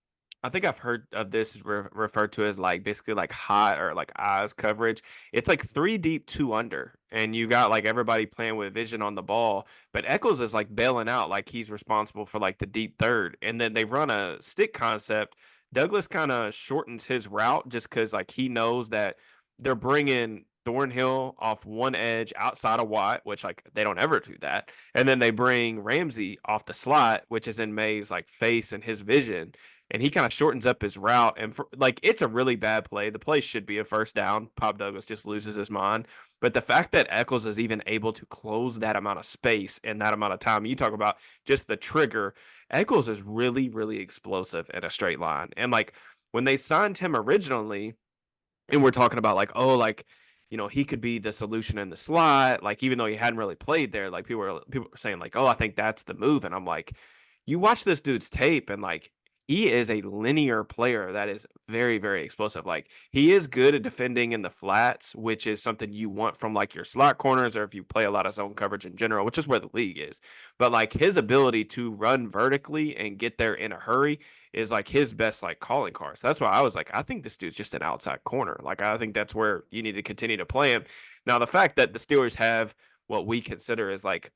Speaker 2: I think I've heard of this referred to as like basically like hot or like eyes coverage. It's like 3 deep, 2 under, and you got like everybody playing with vision on the ball. But Eccles is like bailing out, like he's responsible for like the deep third, and then they run a stick concept. Douglas kind of shortens his route just because like he knows that they're bringing Thornhill off one edge outside of Watt, which like they don't ever do that, and then they bring Ramsey off the slot, which is in May's like face and his vision, and he kind of shortens up his route. And like, it's a really bad play. The play should be a first down. Pop Douglas just loses his mind. But the fact that Eccles is even able to close that amount of space in that amount of time, you talk about just the trigger. Eccles is really, really explosive in a straight line. And like when they signed him originally, and we're talking about like, oh, like, he could be the solution in the slot. Like, even though he hadn't really played there, like people were saying like, oh, I think that's the move. And I'm like, you watch this dude's tape and like he is a linear player that is very, very explosive. Like he is good at defending in the flats, which is something you want from like your slot corners or if you play a lot of zone coverage in general, which is where the league is. But like his ability to run vertically and get there in a hurry is like his best like calling card. So that's why I was like, I think this dude's just an outside corner. Like I think that's where you need to continue to play him. Now the fact that the Steelers have what we consider is like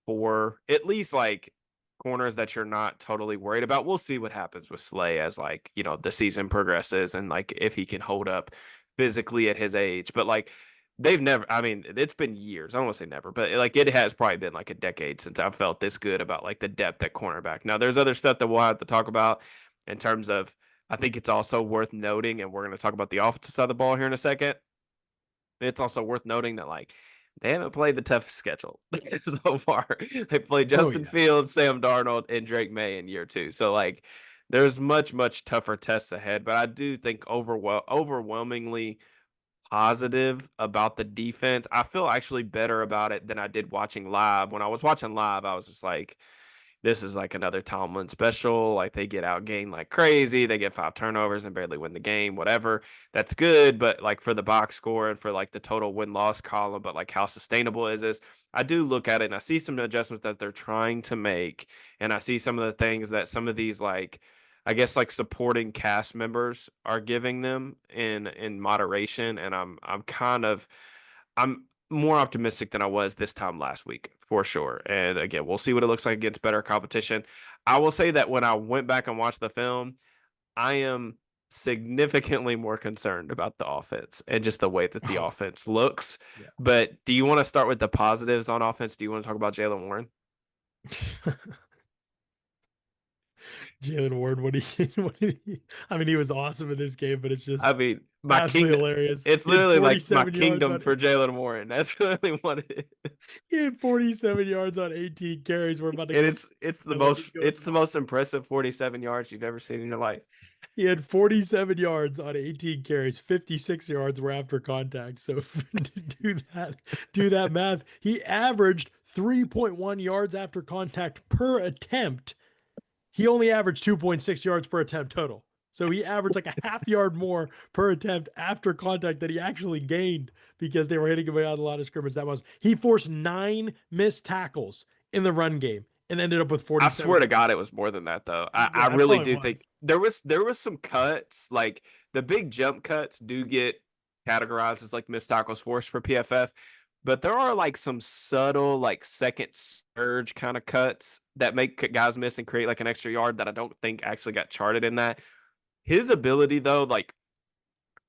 Speaker 2: 4 at least like corners that you're not totally worried about. We'll see what happens with Slay as like, the season progresses and like if he can hold up physically at his age. But like they've never I mean, it's been years. I don't want to say never, but like it has probably been like a decade since I've felt this good about like the depth at cornerback. Now there's other stuff that we'll have to talk about in terms of I think it's also worth noting, and we're going to talk about the offensive side of the ball here in a second. It's also worth noting that like they haven't played the toughest schedule so far. They played
Speaker 1: Oh
Speaker 2: Justin
Speaker 1: yeah.
Speaker 2: Fields, Sam Darnold, and Drake May in year two. So like, there's much tougher tests ahead. But I do think overwhelmingly positive about the defense. I feel actually better about it than I did watching live. When I was watching live, I was just like, this is like another Tomlin special. Like they get outgained like crazy. They get 5 turnovers and barely win the game, whatever. That's good. But like for the box score and for like the total win loss column, but like how sustainable is this? I do look at it and I see some adjustments that they're trying to make. And I see some of the things that some of these like I guess like supporting cast members are giving them in moderation. And I'm more optimistic than I was this time last week for sure. And again, we'll see what it looks like against better competition. I will say that when I went back and watched the film, I am significantly more concerned about the offense and just the way that the
Speaker 1: Oh
Speaker 2: offense looks.
Speaker 1: yeah.
Speaker 2: But do you want to start with the positives on offense? Do you want to talk about Jaylen Warren?
Speaker 1: Jaylen Warren, what he, what did he, I mean, he was awesome in this game, but it's just
Speaker 2: I mean, my
Speaker 1: absolutely
Speaker 2: kingdom.
Speaker 1: hilarious.
Speaker 2: It's
Speaker 1: He had
Speaker 2: literally like my
Speaker 1: 47 yards
Speaker 2: kingdom
Speaker 1: on
Speaker 2: for Jaylen Warren. That's literally what it is.
Speaker 1: he had 47 yards on 18 carries. We're about to
Speaker 2: And
Speaker 1: go
Speaker 2: it's the
Speaker 1: the way he
Speaker 2: most
Speaker 1: goes
Speaker 2: it's the
Speaker 1: off.
Speaker 2: most impressive 47 yards you've ever seen in your life.
Speaker 1: He had 47 yards on 18 carries. 56 yards were after contact. So do that, do that math. He averaged 3.1 yards after contact per attempt. He only averaged 2.6 yards per attempt total. So he averaged like a half yard more per attempt after contact that he actually gained because they were hitting him out a lot of scrimmage. That was he forced 9 missed tackles in the run game and ended up with
Speaker 2: I
Speaker 1: 47
Speaker 2: swear to God,
Speaker 1: yards.
Speaker 2: it was more than that though. I
Speaker 1: Yeah, I
Speaker 2: really
Speaker 1: probably
Speaker 2: do think
Speaker 1: was.
Speaker 2: there was some cuts, like the big jump cuts do get categorized as like missed tackles forced for PFF, but there are like some subtle like second surge kind of cuts that make guys miss and create like an extra yard that I don't think actually got charted in that. His ability though, like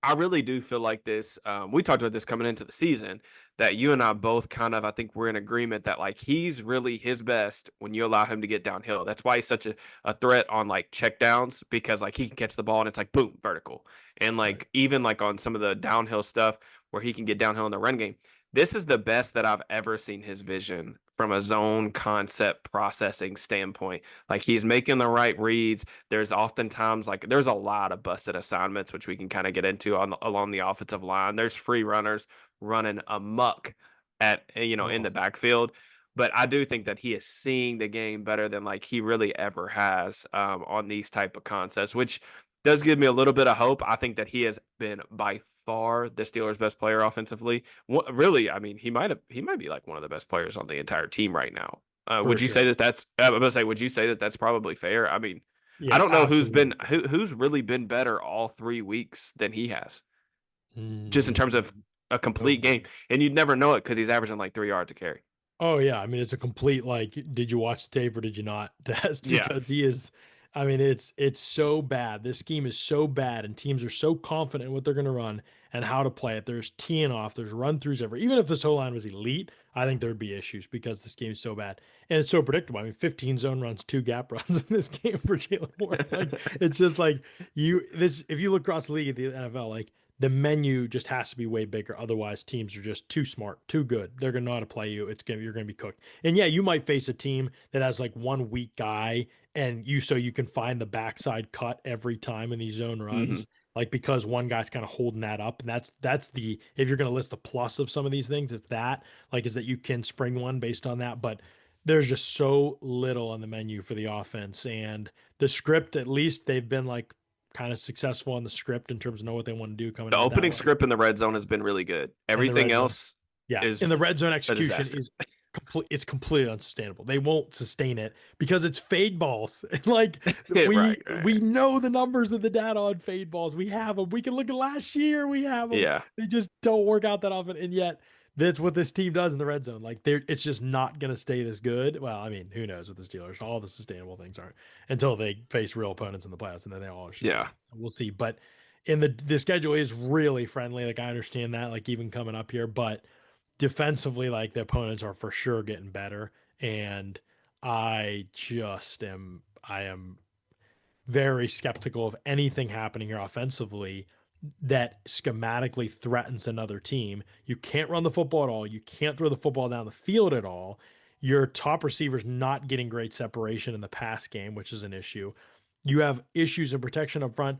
Speaker 2: I really do feel like this. We talked about this coming into the season that you and I both kind of, I think we're in agreement that like he's really his best when you allow him to get downhill. That's why he's such a threat on like check downs because like he can catch the ball and it's like boom, vertical. And
Speaker 1: Right.
Speaker 2: like even like on some of the downhill stuff where he can get downhill in the run game, this is the best that I've ever seen his vision from a zone concept processing standpoint. Like he's making the right reads. There's oftentimes like there's a lot of busted assignments which we can kind of get into on along the offensive line. There's free runners running amuck at in
Speaker 1: Oh,
Speaker 2: the backfield. But I do think that he is seeing the game better than like he really ever has on these type of concepts, which does give me a little bit of hope. I think that he has been by far the Steelers' best player offensively. Really, I mean, he might be like one of the best players on the entire team right now.
Speaker 1: for
Speaker 2: Would you say
Speaker 1: sure.
Speaker 2: that that's? I'm gonna say, would you say that that's probably fair? I mean, I
Speaker 1: Yeah,
Speaker 2: don't know
Speaker 1: absolutely fair.
Speaker 2: who's really been better all 3 weeks than he has, just in terms of
Speaker 1: Mm,
Speaker 2: a
Speaker 1: oh
Speaker 2: complete game.
Speaker 1: boy.
Speaker 2: And you'd never know it because he's averaging like 3 yards a carry.
Speaker 1: Oh yeah, I mean it's a complete like did you watch the tape or did you not test
Speaker 2: Yeah,
Speaker 1: because he is I mean it's so bad. This scheme is so bad and teams are so confident in what they're going to run and how to play it. There's teeing off, there's run throughs every. Even if this whole line was elite, I think there'd be issues because this game is so bad. And it's so predictable. I mean 15 zone runs, 2 gap runs in this game for Jaylen Warren. Like it's just like you this if you look across the league at the NFL like the menu just has to be way bigger. Otherwise, teams are just too smart, too good. They're gonna know how to play you. You're gonna be cooked. And yeah, you might face a team that has like one weak guy, and you can find the backside cut every time in these zone
Speaker 2: hmm
Speaker 1: runs, like because one guy's kind of holding that up. And that's the if you're gonna list the plus of some of these things, it's that like is that you can spring one based on that, but there's just so little on the menu for the offense and the script. At least they've been like kind of successful on the script in terms of know what they want to do coming
Speaker 2: the
Speaker 1: out that
Speaker 2: opening
Speaker 1: way.
Speaker 2: script in the red zone has been really good.
Speaker 1: And the
Speaker 2: Everything
Speaker 1: red zone,
Speaker 2: else
Speaker 1: yeah, in the
Speaker 2: is
Speaker 1: red zone
Speaker 2: a
Speaker 1: execution
Speaker 2: disaster.
Speaker 1: is complete. It's completely unsustainable. They won't sustain it because it's fade balls. like
Speaker 2: Right,
Speaker 1: we
Speaker 2: right.
Speaker 1: know the numbers of the data on fade balls. We have them. We can look at last year. We have them.
Speaker 2: Yeah.
Speaker 1: They just don't work out that often, and yet. That's what this team does in the red zone. Like it's just not going to stay this good. Well, I mean, who knows with the Steelers? All the sustainable things aren't until they face real opponents in the playoffs, and then they all are
Speaker 2: Yeah.
Speaker 1: sustainable. We'll see. But in the schedule is really friendly. Like I understand that, like even coming up here, but defensively, like the opponents are for sure getting better. And I am very skeptical of anything happening here offensively that schematically threatens another team. You can't run the football at all. You can't throw the football down the field at all. Your top receiver's not getting great separation in the pass game, which is an issue. You have issues in protection up front.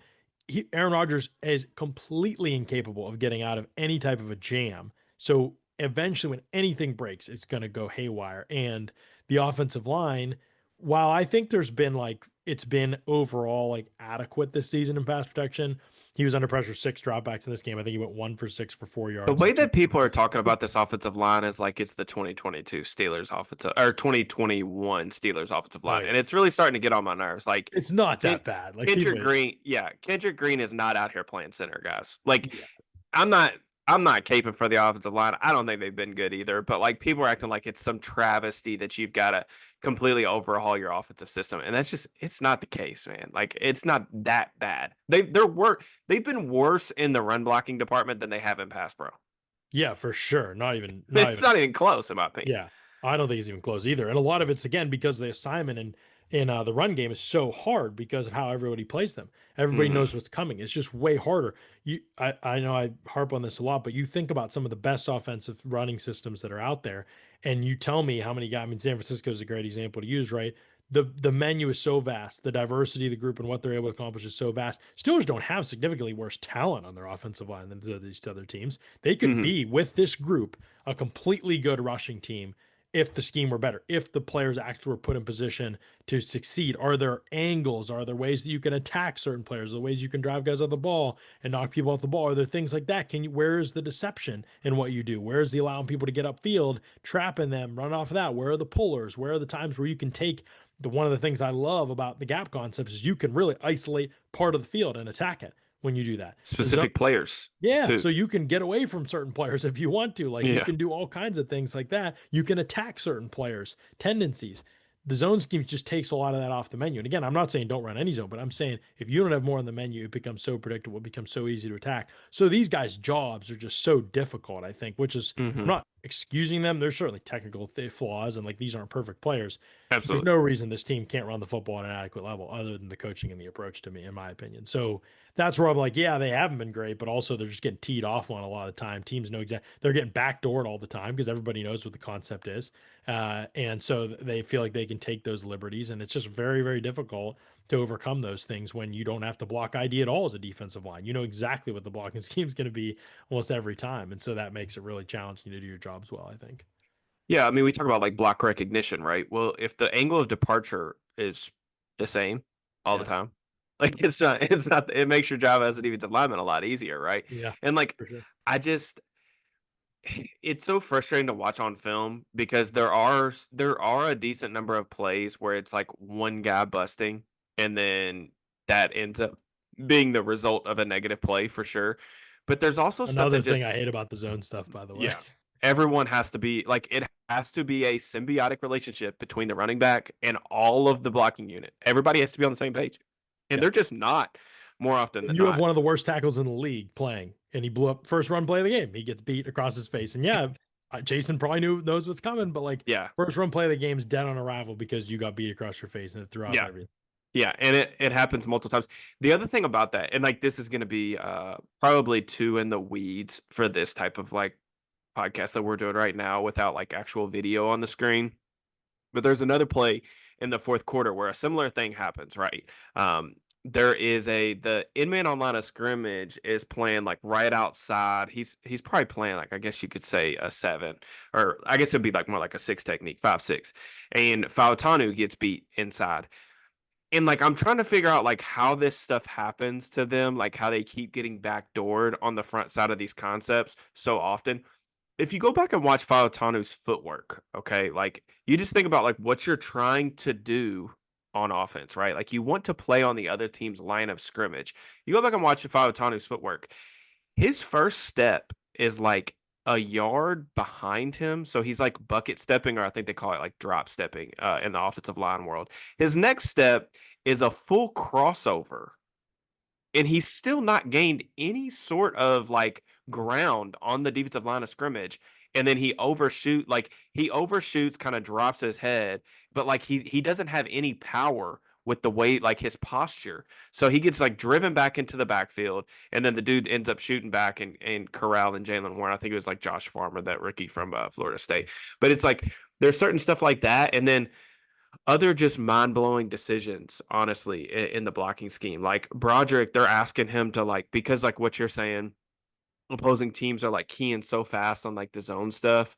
Speaker 1: Aaron Rodgers is completely incapable of getting out of any type of a jam. So eventually, when anything breaks, it's going to go haywire. And the offensive line, while I think there's been like, it's been overall like adequate this season in pass protection, he was under pressure, 6 dropbacks in this game. I think he went 1 for 6 for 4
Speaker 2: The
Speaker 1: yards
Speaker 2: way
Speaker 1: and 2
Speaker 2: that people are
Speaker 1: penalties.
Speaker 2: talking about this offensive line is like it's the 2022 Steelers offensive or 2021 Steelers offensive
Speaker 1: Oh
Speaker 2: line, and
Speaker 1: yeah.
Speaker 2: it's really starting to get on my nerves. Like
Speaker 1: It's not
Speaker 2: Ken,
Speaker 1: that bad. Like
Speaker 2: Kendrick
Speaker 1: people,
Speaker 2: Green, yeah, Kendrick Green is not out here playing center, guys. Like
Speaker 1: yeah.
Speaker 2: I'm not I'm not caping for the offensive line. I don't think they've been good either. But like people are acting like it's some travesty that you've got to completely overhaul your offensive system. And that's just it's not the case, man. Like it's not that bad. They've been worse in the run blocking department than they have in pass pro.
Speaker 1: Yeah, for sure. Not even
Speaker 2: It's not even close in my opinion.
Speaker 1: Yeah, I don't think it's even close either. And a lot of it's again because the assignment in the run game is so hard because of how everybody plays them. Everybody
Speaker 2: Hmm.
Speaker 1: knows what's coming. It's just way harder. I know I harp on this a lot, but you think about some of the best offensive running systems that are out there, and you tell me how many guys. I mean, San Francisco is a great example to use, right? The menu is so vast, the diversity of the group and what they're able to accomplish is so vast. Steelers don't have significantly worse talent on their offensive line than these other teams. They could
Speaker 2: Hmm.
Speaker 1: be with this group a completely good rushing team if the scheme were better, if the players actually were put in position to succeed. Are there angles? Are there ways that you can attack certain players? Are there ways you can drive guys off the ball and knock people off the ball? Are there things like that? Where is the deception in what you do? Where is the allowing people to get upfield, trapping them, run off of that? Where are the pullers? Where are the times where you can take one of the things I love about the gap concept is you can really isolate part of the field and attack it when you do that. The zone
Speaker 2: Specific players
Speaker 1: yeah,
Speaker 2: too.
Speaker 1: so you can get away from certain players if you want to. Like you
Speaker 2: Yeah.
Speaker 1: can do all kinds of things like that. You can attack certain players' tendencies. The zone scheme just takes a lot of that off the menu. And again, I'm not saying don't run any zone, but I'm saying if you don't have more on the menu, it becomes so predictable, it becomes so easy to attack. So these guys' jobs are just so difficult, I think, which is I'm
Speaker 2: Hmm.
Speaker 1: not excusing them. There's certainly technical flaws, and like these aren't perfect players. There's
Speaker 2: Absolutely.
Speaker 1: no reason this team can't run the football at an adequate level other than the coaching and the approach to me, in my opinion. So that's where I'm like, yeah, they haven't been great, but also they're just getting teed off on a lot of the time. Teams know exactly they're getting backdoored all the time because everybody knows what the concept is, and so they feel like they can take those liberties, and it's just very, very difficult to overcome those things when you don't have to block ID at all as a defensive line. You know exactly what the blocking scheme is going to be almost every time, and so that makes it really challenging to do your jobs well, I think.
Speaker 2: Yeah, I mean, we talk about like block recognition, right? Well, if the angle of departure is the same all the
Speaker 1: Yes.
Speaker 2: time, like it's not, it makes your job as a defensive lineman a lot easier, right?
Speaker 1: Yeah,
Speaker 2: And like,
Speaker 1: for sure.
Speaker 2: I just, it's so frustrating to watch on film because there are a decent number of plays where it's like one guy busting and then that ends up being the result of a negative play for sure. But there's also stuff
Speaker 1: Another
Speaker 2: that
Speaker 1: thing
Speaker 2: just
Speaker 1: I hate about the zone stuff, by the way.
Speaker 2: yeah. Everyone has to be like it has to be a symbiotic relationship between the running back and all of the blocking unit. Everybody has to be on the same page. And
Speaker 1: Yeah.
Speaker 2: they're just not more often
Speaker 1: And
Speaker 2: than
Speaker 1: you have
Speaker 2: not.
Speaker 1: one of the worst tackles in the league playing, and he blew up first run play of the game. He gets beat across his face, and yeah, Jason probably knows what's coming, but like
Speaker 2: Yeah.
Speaker 1: first run play of the game is dead on arrival because you got beat across your face and it threw off
Speaker 2: Yeah.
Speaker 1: everything.
Speaker 2: Yeah. And it happens multiple times. The other thing about that, and like this is gonna be probably too in the weeds for this type of like podcast that we're doing right now without like actual video on the screen. But there's another play in the fourth quarter where a similar thing happens, right? There is the in-man on line of scrimmage is playing like right outside. He's probably playing like I guess you could say a 7, or I guess it'd be like more like a 6 technique, 5-6. And Fautanu gets beat inside. And like I'm trying to figure out like how this stuff happens to them, like how they keep getting backdoored on the front side of these concepts so often. If you go back and watch Fautanu's footwork, okay, like you just think about like what you're trying to do on offense, right? Like you want to play on the other team's line of scrimmage. You go back and watch Fautanu's footwork. His first step is like a yard behind him. So he's like bucket stepping, or I think they call it like drop stepping in the offensive line world. His next step is a full crossover, and he's still not gained any sort of like ground on the defensive line of scrimmage. And then he overshoots, kind of drops his head, but like he doesn't have any power with the weight, like his posture. So he gets like driven back into the backfield, and then the dude ends up shooting back and corralling Jaylen Warren. I think it was like Josh Farmer, that rookie from Florida State. But it's like there's certain stuff like that, and then other just mind blowing decisions, honestly, in the blocking scheme. Like Broderick, they're asking him to like, because like what you're saying, opposing teams are like keying so fast on like the zone stuff,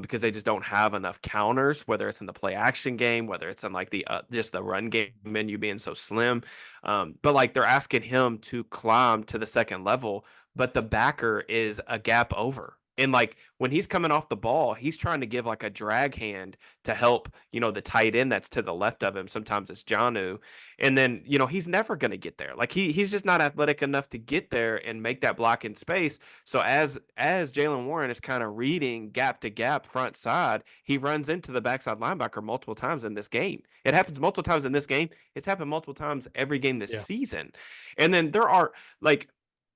Speaker 2: because they just don't have enough counters, whether it's in the play action game, whether it's in like the just the run game menu being so slim. But like they're asking him to climb to the second level, but the backer is a gap over. And like when he's coming off the ball, he's trying to give like a drag hand to help, the tight end that's to the left of him. Sometimes it's Jonu. And then, he's never going to get there. Like he's just not athletic enough to get there and make that block in space. So as Jaylen Warren is kind of reading gap to gap front side, he runs into the backside linebacker multiple times in this game. It happens multiple times in this game. It's happened multiple times every game this
Speaker 1: Yeah.
Speaker 2: season. And then there are like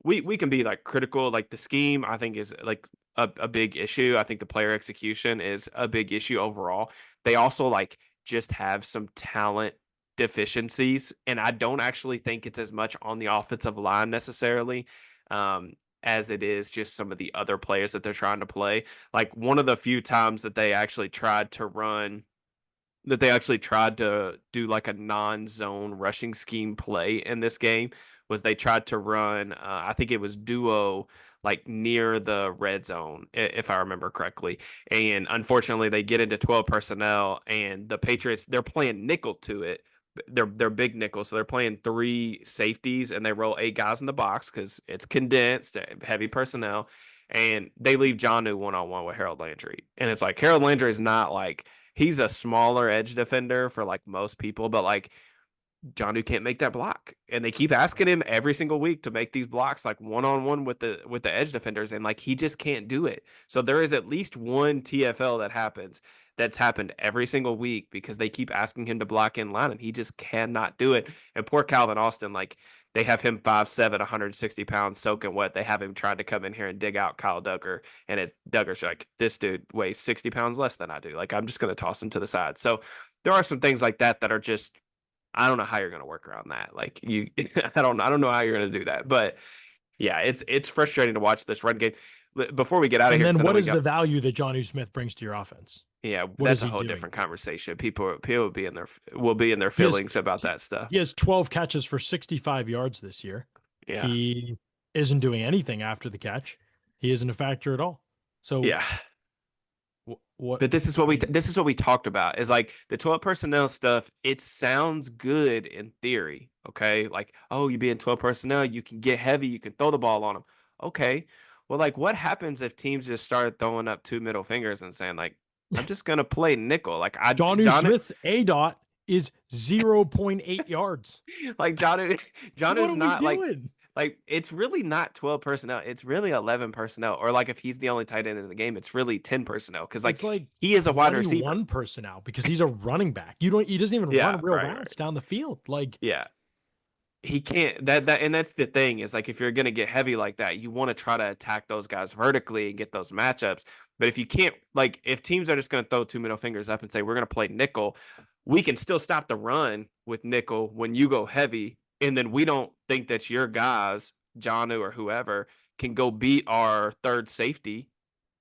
Speaker 2: we can be like critical, like the scheme I think is like a big issue. I think the player execution is a big issue overall. They also like just have some talent deficiencies, and I don't actually think it's as much on the offensive line necessarily, as it is just some of the other players that they're trying to play. Like one of the few times that they actually tried to do like a non-zone rushing scheme play in this game was they tried to run, I think it was duo, like near the red zone, if I remember correctly. And unfortunately, they get into 12 personnel, and the Patriots, they're playing nickel to it. They're big nickel, so they're playing three safeties, and they roll eight guys in the box because it's condensed, heavy personnel, and they leave Jonnu one on one with Harold Landry. And it's like Harold Landry is not like, he's a smaller edge defender for like most people, but like Jonnu can't make that block, and they keep asking him every single week to make these blocks like one on one with the edge defenders, and like he just can't do it. So there is at least one TFL that's happened every single week because they keep asking him to block in line, and he just cannot do it. And poor Calvin Austin, like they have him 5'7", 160 pounds, soaking wet. They have him trying to come in here and dig out Kyle Duggar, and Duggar's like, this dude weighs 60 pounds less than I do. Like I'm just gonna toss him to the side. So there are some things like that that are just, I don't know how you're going to work around that. Like you, I don't know how you're going to do that. But yeah, it's frustrating to watch this run game. Before we get out of
Speaker 1: And
Speaker 2: here,
Speaker 1: then
Speaker 2: because I know
Speaker 1: what
Speaker 2: we
Speaker 1: is
Speaker 2: got,
Speaker 1: the value that Jonnu Smith brings to your offense?
Speaker 2: yeah,
Speaker 1: What is
Speaker 2: that's a
Speaker 1: he
Speaker 2: whole
Speaker 1: doing
Speaker 2: different
Speaker 1: for you?
Speaker 2: conversation. People will be in their
Speaker 1: He has
Speaker 2: feelings about
Speaker 1: he,
Speaker 2: that stuff.
Speaker 1: he has 12 catches for 65 yards this year.
Speaker 2: Yeah,
Speaker 1: He isn't doing anything after the catch. He isn't a factor at all. So
Speaker 2: yeah.
Speaker 1: what
Speaker 2: But this is what
Speaker 1: I mean,
Speaker 2: this is what we talked about, is like the 12 personnel stuff. It sounds good in theory, okay? Like, oh, you be in 12 personnel, you can get heavy, you can throw the ball on them. Okay. Well, like what happens if teams just start throwing up two middle fingers and saying like, I'm just gonna play nickel. Like
Speaker 1: Jonnu Smith's A dot is 0.8 yards.
Speaker 2: like John
Speaker 1: What
Speaker 2: is
Speaker 1: are we
Speaker 2: not
Speaker 1: doing?
Speaker 2: like it's really not 12 personnel. It's really 11 personnel. Or like if he's the only tight end in the game, it's really 10 personnel because like
Speaker 1: It's like
Speaker 2: he is a wide receiver.
Speaker 1: 21 personnel because he's a running back. He doesn't even
Speaker 2: Yeah,
Speaker 1: run real
Speaker 2: right,
Speaker 1: routes
Speaker 2: right.
Speaker 1: down the field. Like
Speaker 2: Yeah. He can't, and that's the thing, is like if you're gonna get heavy like that, you want to try to attack those guys vertically and get those matchups. But if you can't, like if teams are just gonna throw two middle fingers up and say we're gonna play nickel, we can still stop the run with nickel when you go heavy, and then we don't think that your guys, Janu or whoever, can go beat our third safety,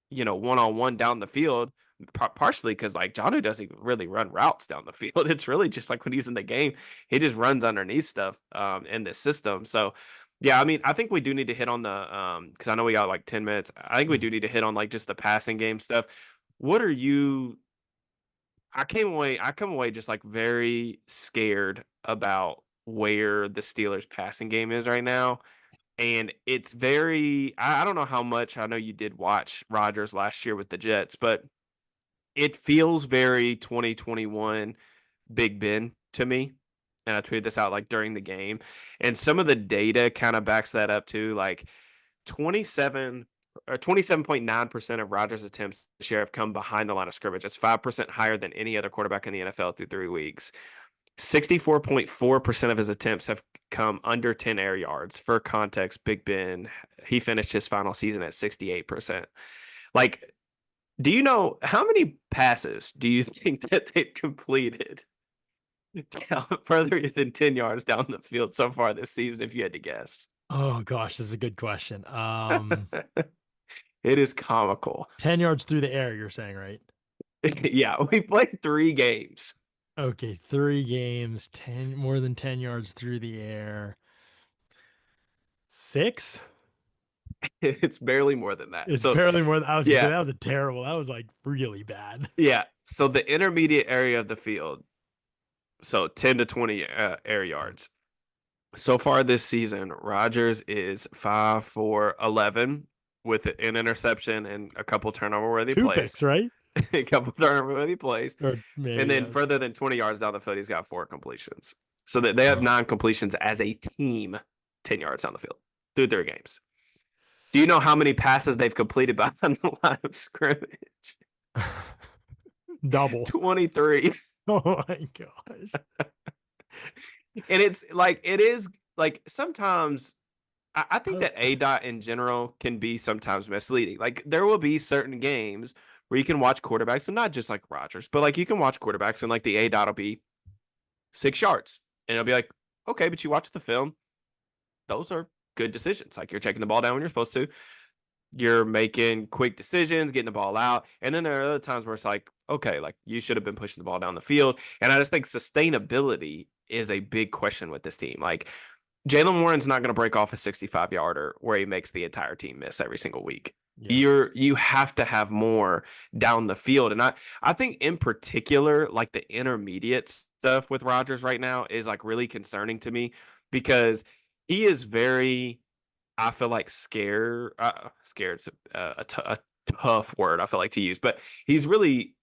Speaker 2: one on one down the field. Partially because like Janu doesn't really run routes down the field. It's really just like when he's in the game, he just runs underneath stuff in the system. So yeah, I mean, I think we do need to hit on the because I know we got like 10 minutes. I think we do need to hit on like just the passing game stuff. What are you? I come away just like very scared about where the Steelers passing game is right now. And it's very, I don't know how much, I know you did watch Rodgers last year with the Jets, but it feels very 2021 Big Ben to me. And I tweeted this out like during the game. And some of the data kind of backs that up too. Like 27 or 27.9% of Rodgers' attempts this year have come behind the line of scrimmage. That's 5% higher than any other quarterback in the NFL through 3 weeks. 64.4% of his attempts have come under 10 air yards. For context, Big Ben, he finished his final season at 68%. Like, do you know how many passes do you think that they've completed Further than 10 yards down the field so far this season, if you had to guess.
Speaker 1: Oh gosh, this is a good question.
Speaker 2: It is comical.
Speaker 1: 10 yards through the air, you're saying, right?
Speaker 2: Yeah, we played 3 games.
Speaker 1: Okay, 3 games, 10 more than 10 yards through the air. 6?
Speaker 2: It's barely more than that.
Speaker 1: It's
Speaker 2: So,
Speaker 1: barely more than I was gonna say
Speaker 2: yeah,
Speaker 1: that was a terrible. That was like really bad.
Speaker 2: yeah. So the intermediate area of the field, so 10 to 20 air yards. So far this season, Rodgers is 5 for 11 with an interception and a couple turnover worthy
Speaker 1: 2
Speaker 2: plays.
Speaker 1: picks, right?
Speaker 2: A couple turnover worthy plays.
Speaker 1: Or
Speaker 2: And
Speaker 1: maybe
Speaker 2: then further than 20 yards down the field, he's got 4 completions. So that they have 9 completions as a team 10 yards down the field through 3 games. Do you know how many passes they've completed behind the line of scrimmage?
Speaker 1: double.
Speaker 2: 23.
Speaker 1: Oh my gosh.
Speaker 2: And it's like, it is like sometimes I think that A dot in general can be sometimes misleading. Like there will be certain games where you can watch quarterbacks, and not just like Rodgers, but like you can watch quarterbacks and like the A dot will be 6 yards. And it'll be like, okay, but you watch the film, those are good decisions. Like you're checking the ball down when you're supposed to. You're making quick decisions, getting the ball out. And then there are other times where it's like, okay, like you should have been pushing the ball down the field. And I just think sustainability is a big question with this team. Like Jaylen Warren's not going to break off a 65-yarder where he makes the entire team miss every single week.
Speaker 1: Yeah.
Speaker 2: You have to have more down the field. And I think in particular, like the intermediate stuff with Rodgers right now is like really concerning to me because he is very, I feel like scared's a tough word I feel like to use, but he's really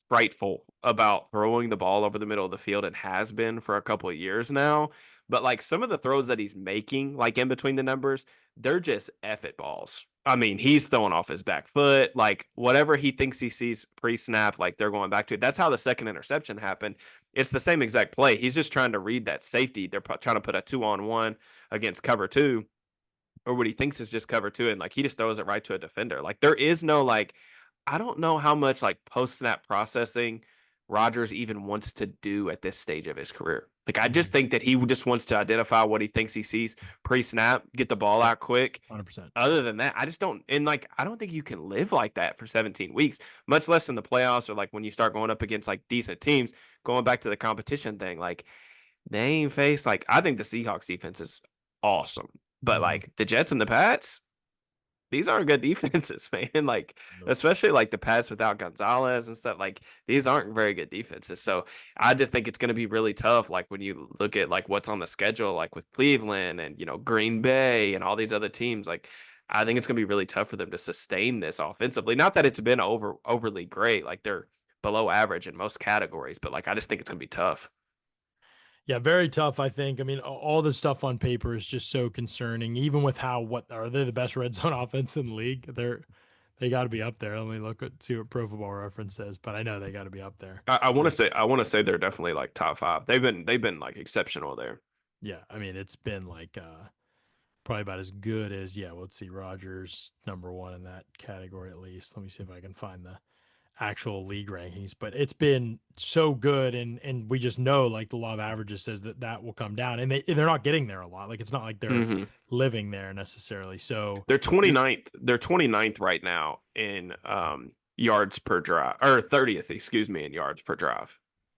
Speaker 2: frightful about throwing the ball over the middle of the field and has been for a couple of years now. But like some of the throws that he's making, like in between the numbers, they're just F it balls. I mean, he's throwing off his back foot, like whatever he thinks he sees pre snap, like they're going back to it. That's how the second interception happened. It's the same exact play. He's just trying to read that safety. They're trying to put a 2-on-1 against cover two, or what he thinks is just cover two, and like he just throws it right to a defender. Like there is no like, I don't know how much like post snap processing Rodgers even wants to do at this stage of his career. Like I just
Speaker 1: Mhm.
Speaker 2: think that he just wants to identify what he thinks he sees pre snap, get the ball
Speaker 1: Yep.
Speaker 2: out quick.
Speaker 1: 100%.
Speaker 2: Other than that, I just don't, and like I don't think you can live like that for 17 weeks, much less in the playoffs or like when you start going up against like decent teams. Going back to the competition thing, like they ain't faced like, I think the Seahawks defense is awesome. But
Speaker 1: Mhm.
Speaker 2: like the Jets and the Pats, these aren't good defenses, man. Like,
Speaker 1: Nope.
Speaker 2: especially like the Pats without Gonzalez and stuff. Like, these aren't very good defenses. So I just think it's going to be really tough. Like when you look at like what's on the schedule, like with Cleveland and Green Bay and all these other teams. Like, I think it's going to be really tough for them to sustain this offensively. Not that it's been overly great. Like they're below average in most categories, but like I just think it's going to be tough.
Speaker 1: Yeah, very tough, I think. I mean, all the stuff on paper is just so concerning, even with how what are they the best red zone offense in the league? They got to be up there. Let me look at see what Pro Football Reference says, but I know they got to be up there.
Speaker 2: I want to
Speaker 1: Pretty,
Speaker 2: say I want to say they're definitely like top five. They've been like exceptional there.
Speaker 1: yeah, I mean, it's been like probably about as good as yeah. Let's see, Rogers number one in that category at least. Let me see if I can find the actual league rankings, but it's been so good, and we just know like the law of averages says that that will come down, and they're not getting there a lot. Like it's not like they're
Speaker 2: Hmm.
Speaker 1: living there necessarily. So
Speaker 2: They're
Speaker 1: you're
Speaker 2: 29th. They're 29th right now in yards per drive, or 30th, excuse me, in yards per drive.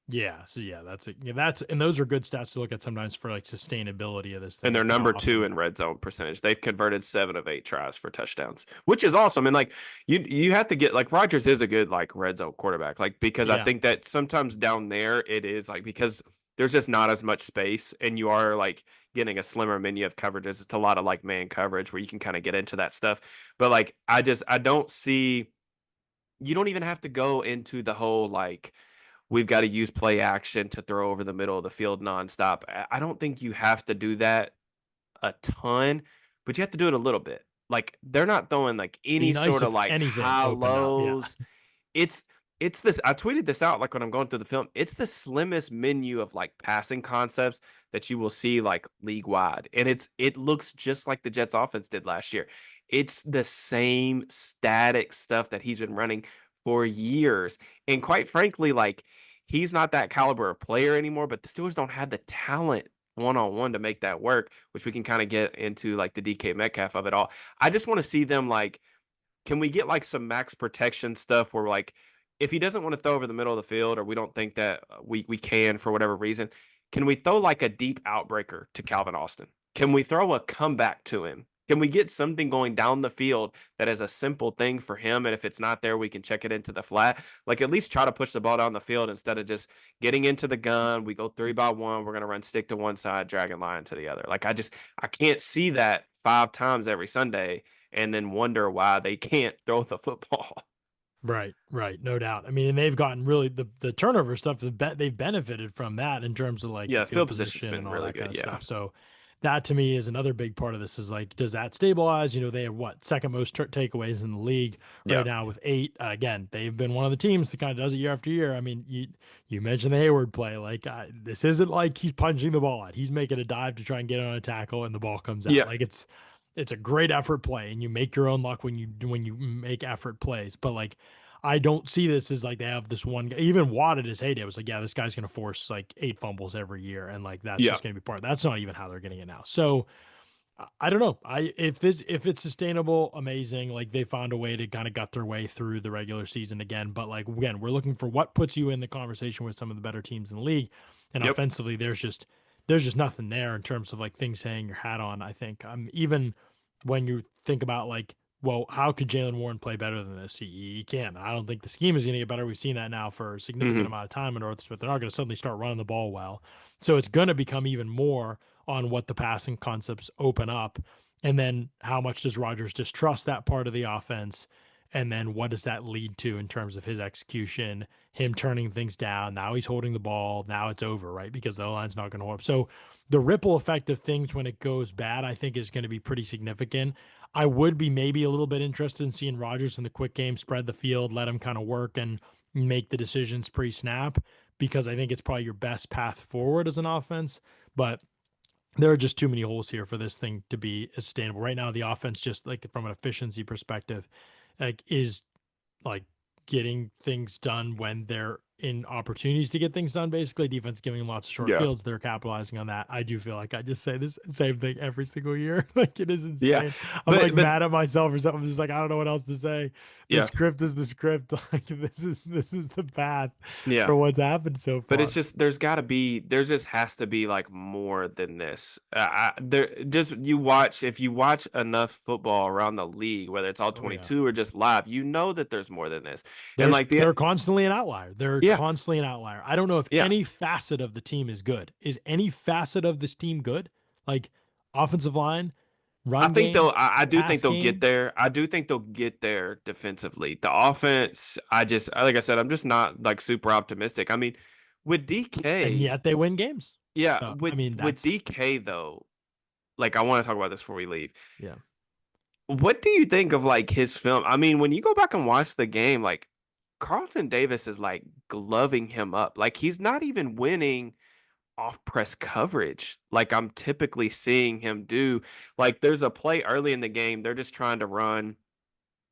Speaker 1: yeah, so yeah, that's it. Yeah, that's and those are good stats to look at sometimes for like sustainability of this thing,
Speaker 2: And they're
Speaker 1: like how
Speaker 2: number two
Speaker 1: often.
Speaker 2: in red zone percentage. They've converted 7 of 8 tries for touchdowns, which is awesome. And like you have to get like Rodgers is a good like red zone quarterback, like because I
Speaker 1: Yeah,
Speaker 2: think that sometimes down there it is like because there's just not as much space, and you are like getting a slimmer menu of coverages. It's a lot of like man coverage where you can kind of get into that stuff. But like I don't see, you don't even have to go into the whole like we've got to use play action to throw over the middle of the field nonstop. I don't think you have to do that a ton, but you have to do it a little bit. Like they're not throwing like
Speaker 1: be
Speaker 2: any
Speaker 1: nice
Speaker 2: sort of
Speaker 1: if
Speaker 2: like
Speaker 1: anything
Speaker 2: high
Speaker 1: opened up. Yeah,
Speaker 2: lows. It's it's this. I tweeted this out like when I'm going through the film. It's the slimmest menu of like passing concepts that you will see like league wide, and it looks just like the Jets offense did last year. It's the same static stuff that he's been running for years, and quite frankly, like he's not that caliber of player anymore, but the Steelers don't have the talent one-on-one to make that work, which we can kind of get into like the DK Metcalf of it all. I just want to see them like, can we get like some max protection stuff where like if he doesn't want to throw over the middle of the field or we don't think that we can for whatever reason, can we throw like a deep outbreaker to Calvin Austin? Can we throw a comeback to him? Can we get something going down the field that is a simple thing for him? And if it's not there, we can check it into the flat. Like at least try to push the ball down the field instead of just getting into the gun. We go 3-by-1. We're going to run stick to one side, dragon line to the other. Like I can't see that 5 times every Sunday and then wonder why they can't throw the football.
Speaker 1: Right, right, no doubt. I mean, and they've gotten really the turnover stuff. They've benefited from that in terms of like the
Speaker 2: Yeah,
Speaker 1: field
Speaker 2: field position's
Speaker 1: position and
Speaker 2: been
Speaker 1: all
Speaker 2: really
Speaker 1: that kind
Speaker 2: good.
Speaker 1: of
Speaker 2: Yeah.
Speaker 1: stuff. So that to me is another big part of this. Is like, does that stabilize? You know, they have what second most takeaways in the league
Speaker 2: Yeah.
Speaker 1: right now with 8. Again, they've been one of the teams that kind of does it year after year. I mean, you mentioned the Hayward play. Like this isn't like he's punching the ball out. He's making a dive to try and get on a tackle, and the ball comes out.
Speaker 2: Yeah.
Speaker 1: Like it's a great effort play, and you make your own luck when you make effort plays. But like I don't see this as like they have this one guy. Even Watt at his heyday was like, yeah, this guy's going to force like 8 fumbles every year, and like that's
Speaker 2: Yeah.
Speaker 1: just going to be part. That's not even how they're getting it now. So I don't know. If it's sustainable, amazing. Like they found a way to kind of gut their way through the regular season again. But like again, we're looking for what puts you in the conversation with some of the better teams in the league. And
Speaker 2: Yep.
Speaker 1: offensively, there's just nothing there in terms of like things hanging your hat on. I think even when you think about like, well, how could Jaylen Warren play better than this? He can. I don't think the scheme is going to get better. We've seen that now for a significant
Speaker 2: Hmm.
Speaker 1: amount of time in North Smith. They're not going to suddenly start running the ball well. So it's going to become even more on what the passing concepts open up. And then how much does Rodgers distrust that part of the offense? And then what does that lead to in terms of his execution, him turning things down? Now he's holding the ball. Now it's over, right? Because the O-line's not going to hold up. So the ripple effect of things when it goes bad, I think, is going to be pretty significant. I would be maybe a little bit interested in seeing Rodgers in the quick game spread the field, let him kind of work and make the decisions pre-snap, because I think it's probably your best path forward as an offense. But there are just too many holes here for this thing to be sustainable. Right now, the offense, just like from an efficiency perspective, like is like getting things done when they're in opportunities to get things done. Basically, defense giving them lots of short
Speaker 2: Yeah.
Speaker 1: fields. They're capitalizing on that. I do feel like I just say this same thing every single year. Like it is
Speaker 2: Yeah.
Speaker 1: insane. I'm like
Speaker 2: But
Speaker 1: mad at myself or something. I'm just like I don't know what else to say. The
Speaker 2: yeah.
Speaker 1: script is the script. Like this is the path
Speaker 2: Yeah.
Speaker 1: for what's happened so
Speaker 2: But it's
Speaker 1: far.
Speaker 2: just there just has to be like more than this. There just you watch if you watch enough football around the league, whether it's all
Speaker 1: Oh yeah.
Speaker 2: 22 or just live, you know that there's more than this. And
Speaker 1: There's
Speaker 2: like the
Speaker 1: they're constantly an outlier. They're
Speaker 2: yeah,
Speaker 1: constantly an outlier. I don't know if
Speaker 2: yeah.
Speaker 1: any facet of the team is good. Is any facet of this team good? Like offensive line,
Speaker 2: I
Speaker 1: run
Speaker 2: think
Speaker 1: game,
Speaker 2: I do think
Speaker 1: pass
Speaker 2: they'll get
Speaker 1: game,
Speaker 2: there. I do think they'll get there defensively. The offense, like I said, I'm just not like super optimistic. I mean, with
Speaker 1: and
Speaker 2: DK,
Speaker 1: yet they win games.
Speaker 2: yeah,
Speaker 1: So I
Speaker 2: with
Speaker 1: mean
Speaker 2: with
Speaker 1: that's
Speaker 2: DK though, like I want to talk about this before we leave.
Speaker 1: yeah.
Speaker 2: What do you think of like his film? I mean, when you go back and watch the game, like Carlton Davis is like gloving him up. Like he's not even winning off press coverage like I'm typically seeing him do. Like there's a play early in the game, they're just trying to run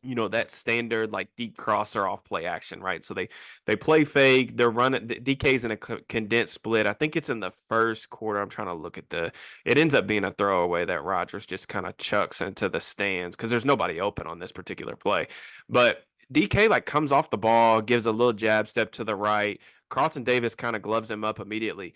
Speaker 2: that standard like deep crosser off play action, right? So they play fake, they're running DK's in a condensed split. I think it's in the first quarter. I'm trying to look at it ends up being a throwaway that Rodgers just kind of chucks into the stands because there's nobody open on this particular play. But DK like comes off the ball, gives a little jab step to the right. Carlton Davis kind of gloves him up immediately.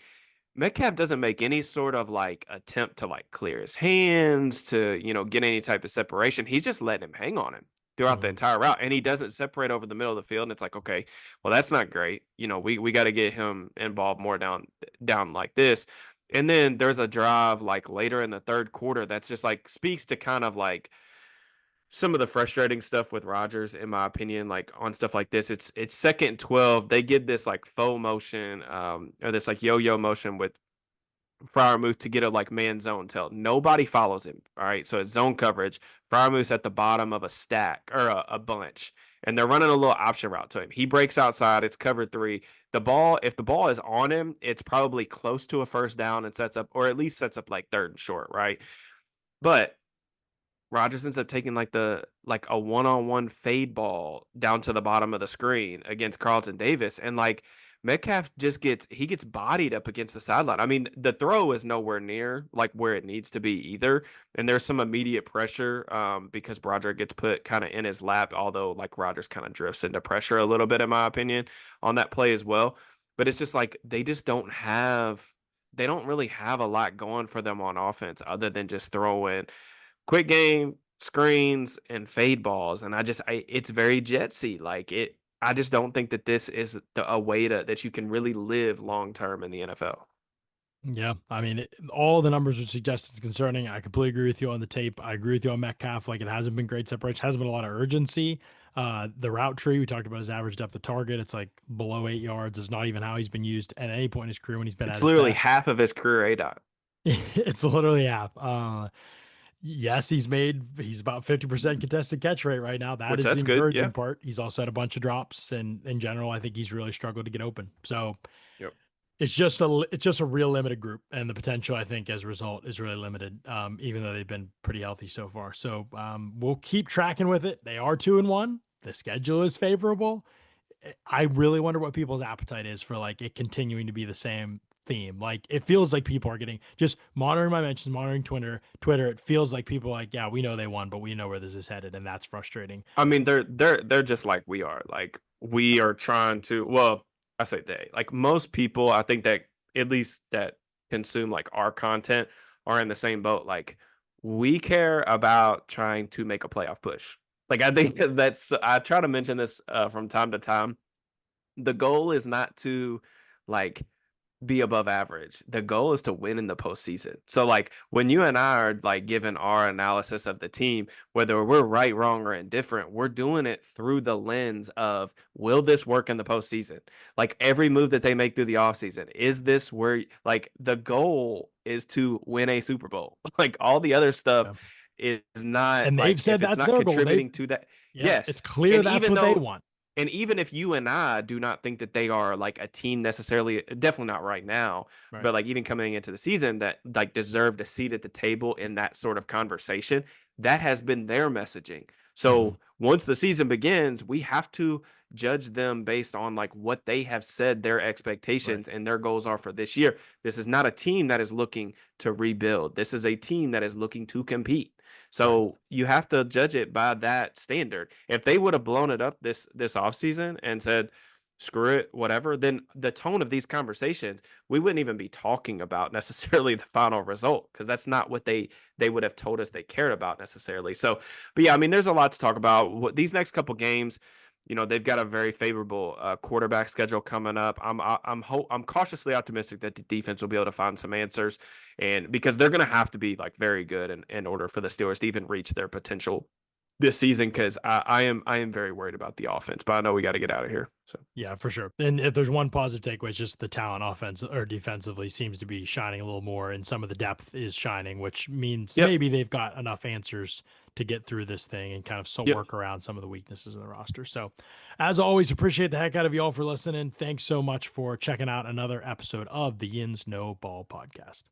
Speaker 2: Metcalf doesn't make any sort of like attempt to like clear his hands to, get any type of separation. He's just letting him hang on him throughout the
Speaker 1: Mhm.
Speaker 2: entire route. And he doesn't separate over the middle of the field. And it's like, okay, well, that's not great. We got to get him involved more down like this. And then there's a drive like later in the third quarter that's just like speaks to kind of like some of the frustrating stuff with Rodgers, in my opinion, like on stuff like this. It's second and 12. They get this like faux motion, or this like yo-yo motion with Fryermuth to get a like man zone tell. Nobody follows him. All right. So it's zone coverage. Fryermuth's at the bottom of a stack or a bunch. And they're running a little option route to him. He breaks outside. It's cover three. If the ball is on him, it's probably close to a first down and sets up, or at least sets up like third and short, right? But Rodgers ends up taking like a one-on-one fade ball down to the bottom of the screen against Carlton Davis. And like Metcalf just gets bodied up against the sideline. I mean, the throw is nowhere near like where it needs to be either. And there's some immediate pressure because Broderick gets put kind of in his lap, although like Rodgers kind of drifts into pressure a little bit, in my opinion, on that play as well. But it's just like they don't really have a lot going for them on offense other than just throwing quick game screens and fade balls. And it's very Jetsy. Like it, I just don't think that this is a way that you can really live long term in the NFL.
Speaker 1: Yeah, I mean, all the numbers would suggest it's concerning. I completely agree with you on the tape. I agree with you on Metcalf. Like, it hasn't been great separation, hasn't been a lot of urgency. The route tree, we talked about his average depth of target. It's like below 8 yards. Is not even how he's been used at any point in his career when he's been at
Speaker 2: It's
Speaker 1: his
Speaker 2: literally
Speaker 1: best.
Speaker 2: half of his career ADOT,
Speaker 1: It's literally half. Yes, he's about 50% contested catch rate right now. That
Speaker 2: which
Speaker 1: is the
Speaker 2: that's good. Yeah.
Speaker 1: encouraging part. He's also had a bunch of drops, and in general, I think he's really struggled to get open. So
Speaker 2: Yep.
Speaker 1: it's just a real limited group, and the potential, I think, as a result is really limited. Even though they've been pretty healthy so far. So we'll keep tracking with it. They are 2-1. The schedule is favorable. I really wonder what people's appetite is for like it continuing to be the same theme. Like it feels like people are getting just monitoring my mentions, monitoring Twitter. It feels like people are like, yeah, we know they won, but we know where this is headed, and that's frustrating.
Speaker 2: I mean, they're just like we are. Like we are trying to. Well, I say they. Like most people, I think that at least that consume like our content are in the same boat. Like we care about trying to make a playoff push. Like I think that's. I try to mention this from time to time. The goal is not to like be above average. The goal is to win in the postseason. So like when you and I are like giving our analysis of the team, whether we're right, wrong, or indifferent, we're doing it through the lens of will this work in the postseason? Like every move that they make through the offseason, is this where like the goal is to win a Super Bowl? Like all the other stuff
Speaker 1: Yeah.
Speaker 2: is not
Speaker 1: And they've
Speaker 2: like
Speaker 1: said
Speaker 2: if it's
Speaker 1: that's
Speaker 2: not
Speaker 1: their goal.
Speaker 2: contributing to that.
Speaker 1: Yeah,
Speaker 2: Yes.
Speaker 1: it's clear
Speaker 2: And
Speaker 1: that's
Speaker 2: even
Speaker 1: what they
Speaker 2: though
Speaker 1: want.
Speaker 2: and even if you and I do not think that they are like a team necessarily, definitely not right now,
Speaker 1: Right.
Speaker 2: but like even coming into the season that like deserved a seat at the table in that sort of conversation, that has been their messaging.
Speaker 1: Hmm.
Speaker 2: So once the season begins, we have to judge them based on like what they have said their
Speaker 1: Right.
Speaker 2: expectations and their goals are for this year. This is not a team that is looking to rebuild. This is a team that is looking to compete.
Speaker 1: Right.
Speaker 2: So you have to judge it by that standard. If they would have blown it up this offseason and said, screw it, whatever, then the tone of these conversations, we wouldn't even be talking about necessarily the final result because that's not what they would have told us they cared about necessarily. So, but yeah, I mean, there's a lot to talk about. What these next couple games, they've got a very favorable quarterback schedule coming up. I'm cautiously optimistic that the defense will be able to find some answers, and because they're going to have to be like very good in order for the Steelers to even reach their potential this season. Because I am very worried about the offense, but I know we got to get out of here. So
Speaker 1: Yeah, for sure. And if there's one positive takeaway, it's just the talent offense or defensively seems to be shining a little more, and some of the depth is shining, which means
Speaker 2: yep,
Speaker 1: maybe they've got enough answers to get through this thing and kind of so
Speaker 2: yep.
Speaker 1: work around some of the weaknesses in the roster. So, as always, appreciate the heck out of you all for listening. Thanks so much for checking out another episode of the Yinz No Ball podcast.